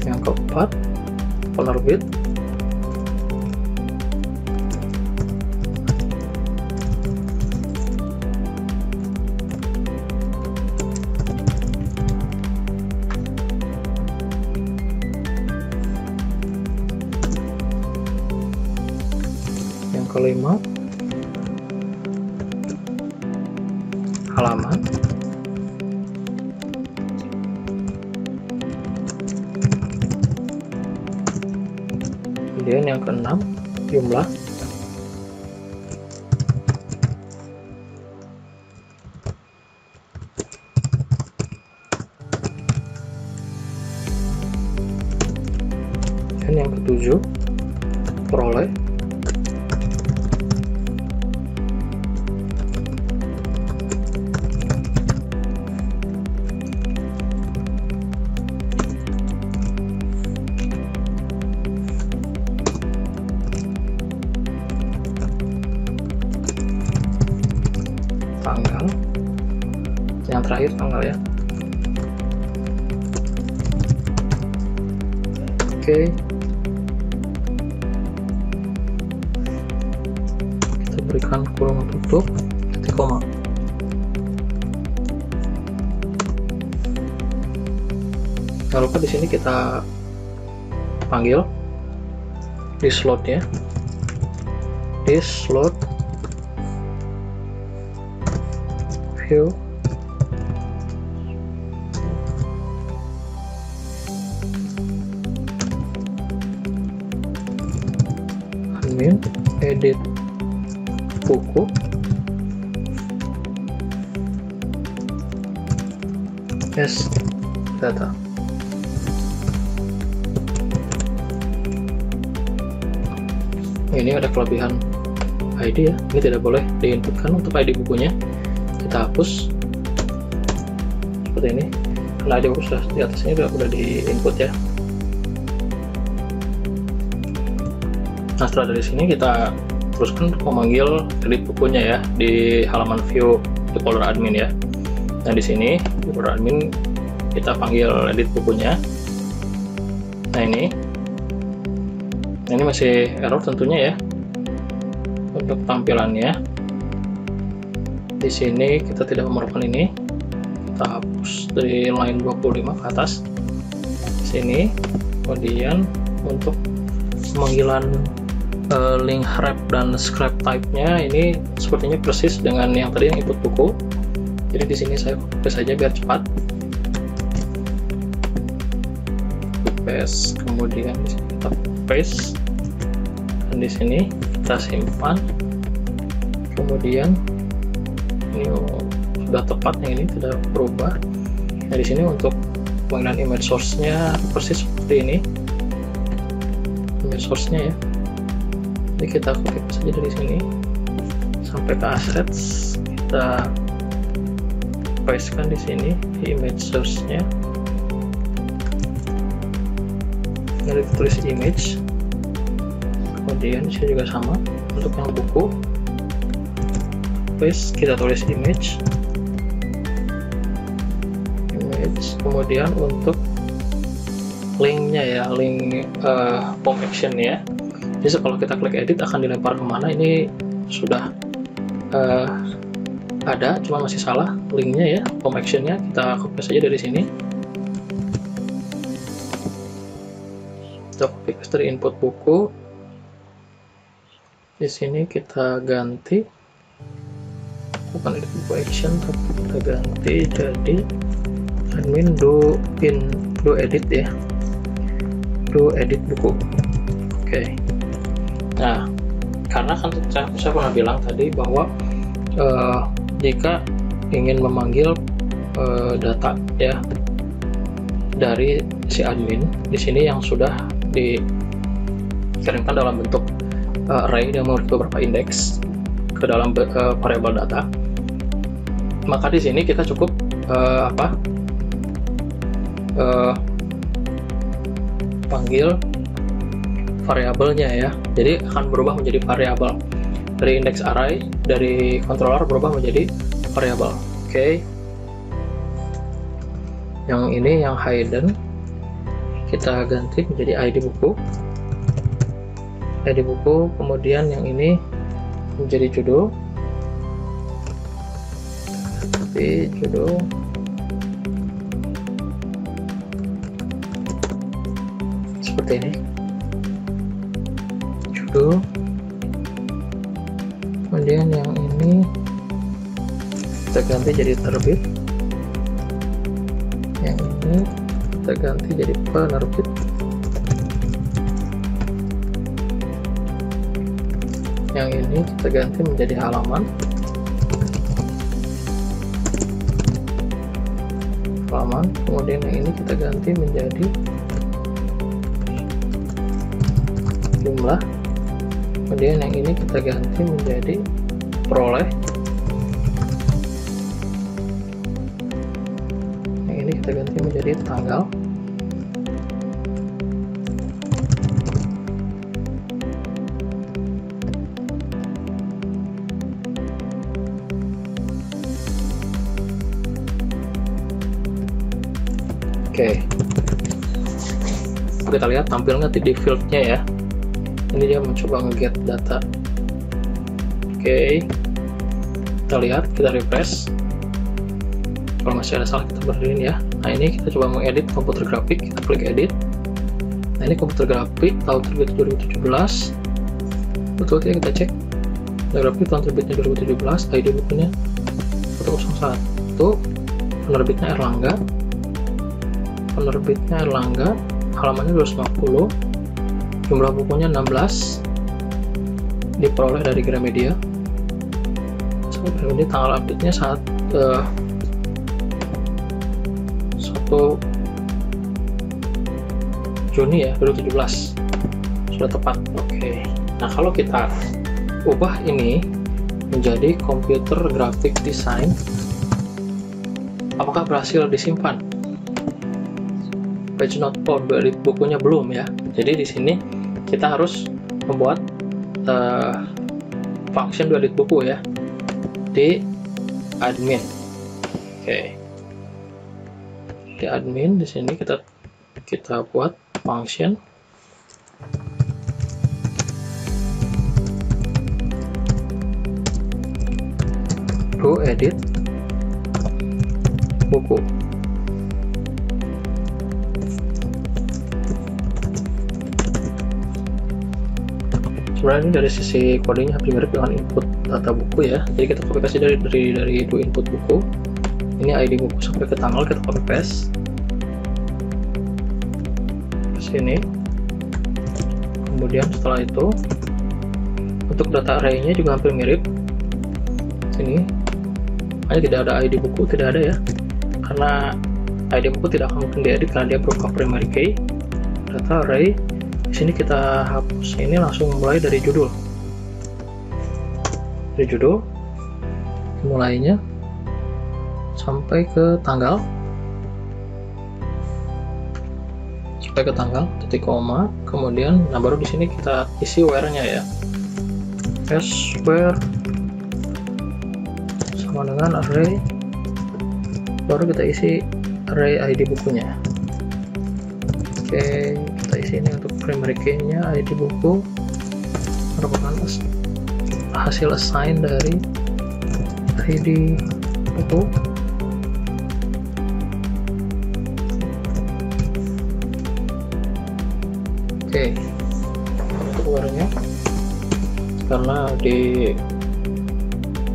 yang keempat penerbit, yang kelima halaman, kemudian yang keenam jumlah, dan yang ketujuh peroleh, tanggal, yang terakhir tanggal ya. Oke, kita berikan kurung tutup titik koma. Jangan lupa di sini kita panggil di slotnya, di slot view admin edit buku as data. Ini ada kelebihan ID ya, ini tidak boleh diinputkan untuk ID bukunya. Kita hapus seperti ini karena ID buku sudah di atasnya udah di input ya. Nah, setelah dari sini kita teruskan untuk memanggil edit bukunya ya di halaman view di folder admin ya. Nah, di sini di folder admin kita panggil edit bukunya. Nah, ini masih error tentunya ya untuk tampilannya. Di sini kita tidak memerlukan ini, kita hapus dari line 25 ke atas sini. Kemudian untuk pemanggilan link wrap dan scrap type-nya ini sepertinya persis dengan yang tadi yang input buku. Jadi di sini saya copy saja biar cepat. Paste, kemudian di sini kita paste, dan di sini kita simpan. Kemudian ini sudah tepat, yang ini tidak berubah. Nah di sini untuk penggunaan image source-nya persis seperti ini, image source-nya ya. Jadi kita copy saja dari sini sampai ke assets, kita pastekan di sini di image source-nya. Lalu tulis image, kemudian di sini juga sama untuk yang buku, paste, kita tulis image, kemudian untuk linknya ya, link pom action ya. Jadi kalau kita klik edit akan dilempar kemana, ini sudah ada, cuma masih salah linknya ya, pom actionnya. Kita copy saja dari sini, kita copy paste dari input buku. Di sini kita ganti, bukan edit buku action, tapi kita ganti jadi admin do edit ya, do edit buku. Oke. Nah, karena kan saya pernah bilang tadi bahwa jika ingin memanggil data ya dari si admin, di sini yang sudah dikirimkan dalam bentuk array yang memiliki beberapa indeks ke dalam variabel data, maka di sini kita cukup panggil variabelnya ya. Jadi akan berubah menjadi variabel dari indeks array, dari controller berubah menjadi variabel. Oke. Yang ini yang hidden kita ganti menjadi ID buku, kemudian yang ini menjadi judul, seperti ini, judul. Kemudian yang ini kita ganti jadi terbit, yang ini kita ganti jadi penerbit, yang ini kita ganti menjadi halaman, kemudian yang ini kita ganti menjadi jumlah, kemudian yang ini kita ganti menjadi peroleh, yang ini kita ganti menjadi tanggal, Oke. Kita lihat tampil nggak di field-nya ya. Ini dia mencoba nge-get data. Oke. Kita lihat, kita refresh. Kalau masih ada salah kita bersihin ya. Nah ini kita coba mengedit komputer grafik, kita klik edit. Nah ini komputer grafik tahun terbit 2017. Betul ya, kita cek. Komputer grafik tahun terbitnya 2017, ID bukunya 101, penerbitnya Erlangga, halamannya 250, jumlah bukunya 16, diperoleh dari Gramedia. Ini tanggal update-nya saat 1 Juni ya 2017, sudah tepat. Oke. Nah kalau kita ubah ini menjadi computer graphic design, apakah berhasil disimpan? Page not found, bukunya belum ya. Jadi di sini kita harus membuat function do edit buku ya di admin. Oke. Di admin di sini kita buat function do edit buku. sebenarnya ini dari sisi kodenya hampir mirip dengan input data buku ya. Jadi kita copy paste dari dua input buku. Ini ID buku sampai ke tanggal kita copy paste ke sini. Kemudian setelah itu untuk data array-nya juga hampir mirip. Sini hanya tidak ada ID buku, tidak ada ya, karena ID buku tidak akan mungkin diedit karena dia berupa primary key. Data array di sini kita hapus ini, langsung mulai dari judul. Dari judul mulainya sampai ke tanggal, titik koma, kemudian nah baru di sini kita isi where-nya ya. Where sama dengan array, baru kita isi array ID bukunya. Oke, kita isi ini untuk primary key-nya ID buku merupakan hasil assign dari ID buku. Oke, untuk where-nya karena di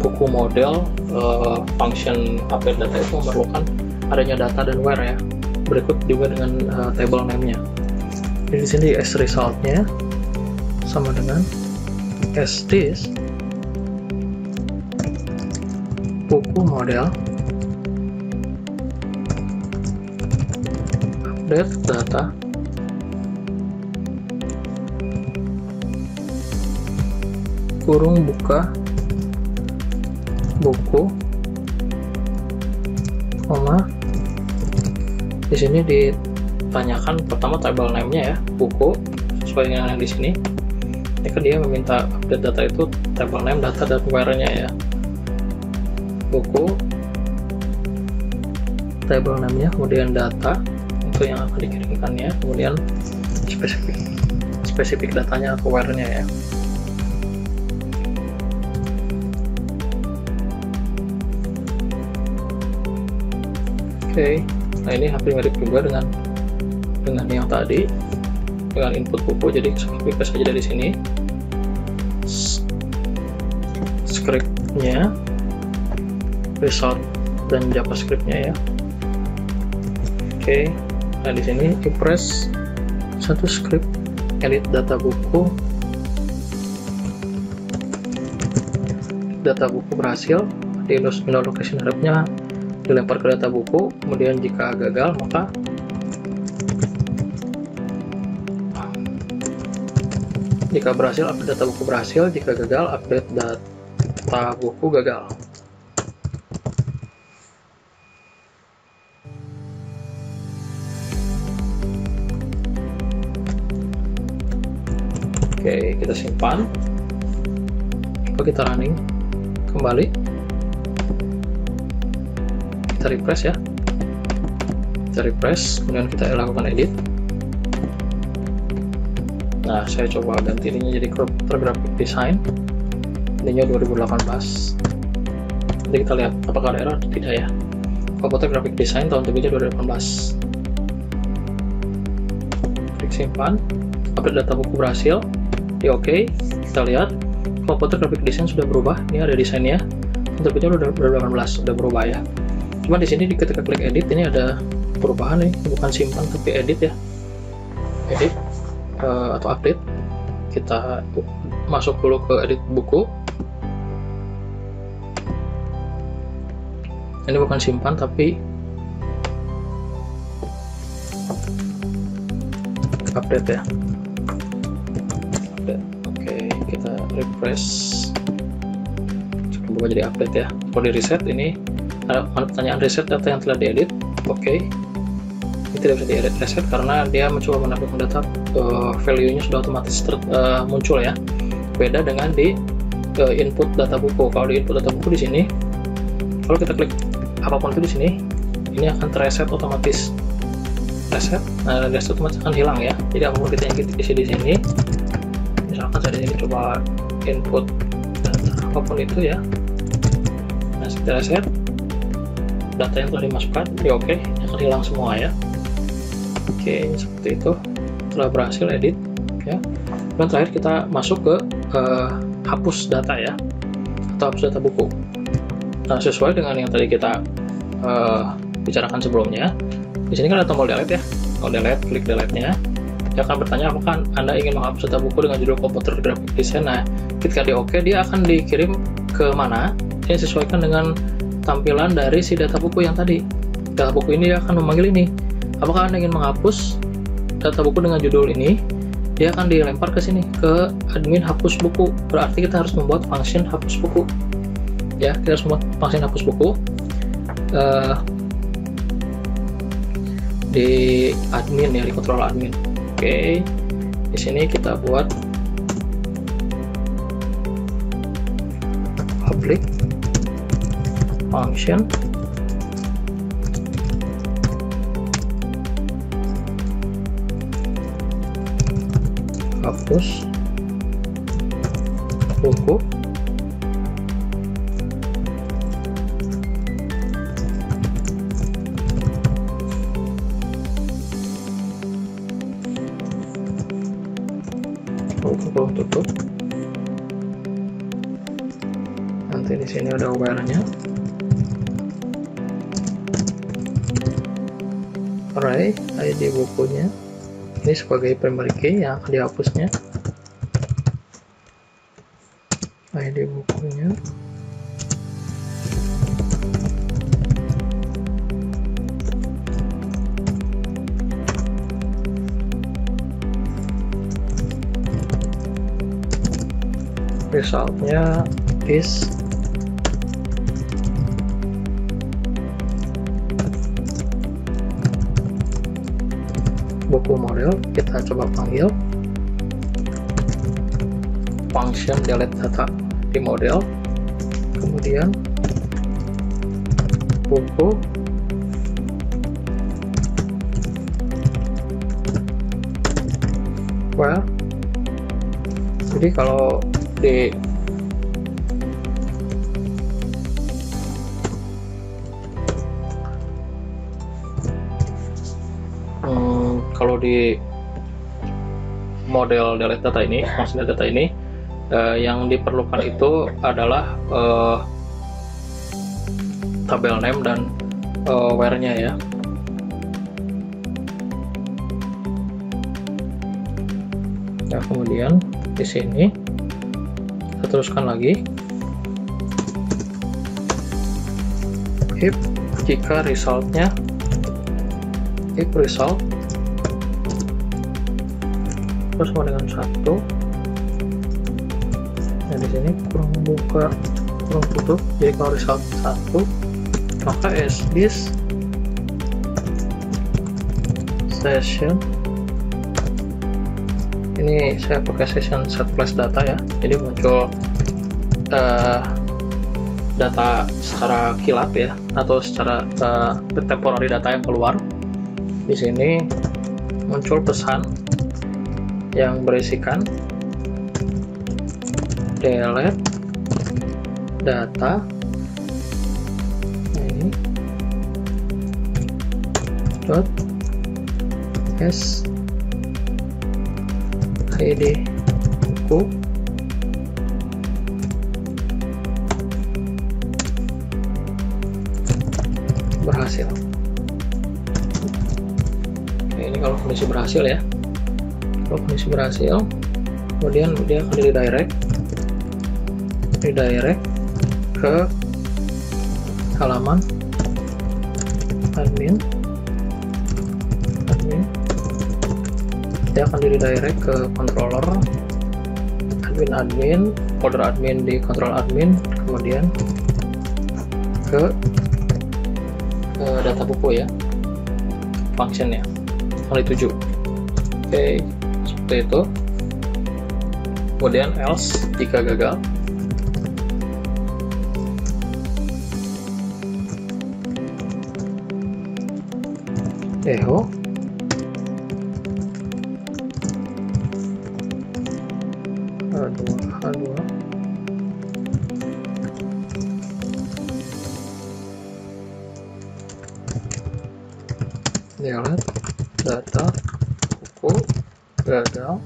buku model function update data itu memerlukan adanya data dan where ya. Berikut juga dengan table name-nya. Jadi di sini as result-nya sama dengan as this buku model update data kurung buka buku, koma. Di sini ditanyakan pertama table name-nya ya, buku sesuai dengan yang di sini. Ini kan dia meminta update data itu table name, data dan where-nya ya. Buku, table name-nya, kemudian data untuk yang akan dikirimkannya, kemudian spesifik datanya atau where-nya ya. Oke, nah ini hampir mirip juga dengan yang tadi, dengan input buku. Jadi copy paste saja dari sini script-nya, result dan JavaScript-nya ya. Oke, nah di sini impress satu script edit data buku. Data buku berhasil, di window location harapnya dilempar ke data buku. Kemudian jika gagal maka jika berhasil update data buku berhasil, jika gagal update data buku gagal. Oke, kita simpan, coba kita running kembali, kita refresh ya, kita refresh, kemudian kita lakukan edit. Nah, saya coba ganti ininya jadi Computer Graphic Design, ininya 2018. Jadi kita lihat apakah ada error atau tidak ya. Computer Graphic Design tahun terbitnya 2018. Klik simpan, update data buku berhasil, di OK. Kita lihat Computer Graphic Design sudah berubah, ini ada desainnya, terbitnya udah 2018, sudah berubah ya. Cuma di sini ketika klik edit ini ada perubahan nih, bukan simpan tapi edit ya, edit atau update. Kita masuk dulu ke edit buku, ini bukan simpan tapi update ya, update. Oke, kita refresh, coba jadi update ya. Kalau di reset ini ada pertanyaan reset data yang telah diedit. Oke, ini tidak bisa diedit reset karena dia mencoba menampilkan data value-nya sudah otomatis muncul ya. Beda dengan di input data buku. Kalau di input data buku di sini, kalau kita klik apapun itu di sini, ini akan terreset otomatis. Reset, nah reset otomatis akan hilang ya. Jadi apapun kita yang isi di sini, misalkan saya di sini coba input data apapun itu ya. Nah, kita reset, data yang telah dimasukkan di OK, akan hilang semua ya. Oke, seperti itu. Telah berhasil edit ya. Dan terakhir kita masuk ke hapus data ya, atau hapus data buku. Nah, sesuai dengan yang tadi kita bicarakan sebelumnya, di sini kan ada tombol delete ya. Kalau delete, klik delete-nya, dia akan bertanya apakah Anda ingin menghapus data buku dengan judul komputer graphic design. Nah, ketika di OK, dia akan dikirim ke mana? Dia sesuaikan dengan tampilan dari si data buku yang tadi. Data buku ini dia akan memanggil ini. Apakah Anda ingin menghapus data buku dengan judul ini? Dia akan dilempar ke sini, ke admin hapus buku. Berarti kita harus membuat function hapus buku. Ya, kita harus membuat function hapus buku di admin ya, di kontrol admin. Oke, di sini kita buat public function hapus buku tutup. Nanti di sini ada where-nya, array ID bukunya ini sebagai primary key yang akan dihapusnya, ID bukunya, resultnya is buku model. Kita coba panggil function delete data di model, kemudian buku where. Jadi kalau di model delete data ini, function delete data ini, yang diperlukan itu adalah tabel name dan where-nya ya. Nah, kemudian di sini kita teruskan lagi, if jika resultnya, if result terus sama dengan 1. Nah, di sini kurang buka, kurang tutup. Jadi kalau result 1, maka as this session, ini saya pakai session set flash data ya, jadi muncul data secara kilat ya, atau secara temporary data yang keluar. Di sini muncul pesan yang berisikan delete data. Ini dot s id buku berhasil. Oke, ini kalau kondisi berhasil ya. Kalau kondisi berhasil, kemudian dia akan redirect ke halaman admin. Dia akan redirect ke controller admin, folder admin di control admin, kemudian ke data buku ya, functionnya kali 7. Oke, seperti itu. Kemudian else jika gagal. Echo H2 delete data buku gagal.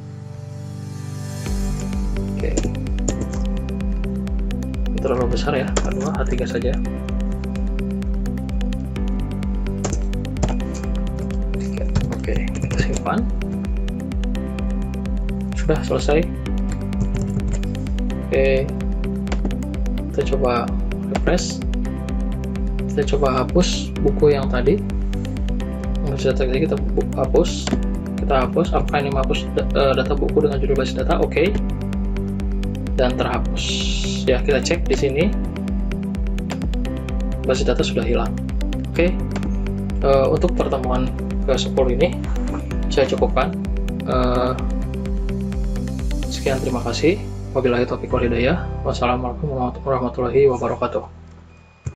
Oke, terlalu besar ya, H2, H3 saja. Oke, kita simpan. Sudah selesai. Oke, kita coba refresh. Kita coba hapus buku yang tadi. Data tadi kita hapus. Apakah ini menghapus data buku dengan judul basis data? Oke. Dan terhapus. Ya, kita cek di sini. Basis data sudah hilang. Oke. Untuk pertemuan ke-10 ini saya cukupkan. Sekian, terima kasih. Wabillahi taufiq wal hidayah. Wassalamualaikum warahmatullahi wabarakatuh.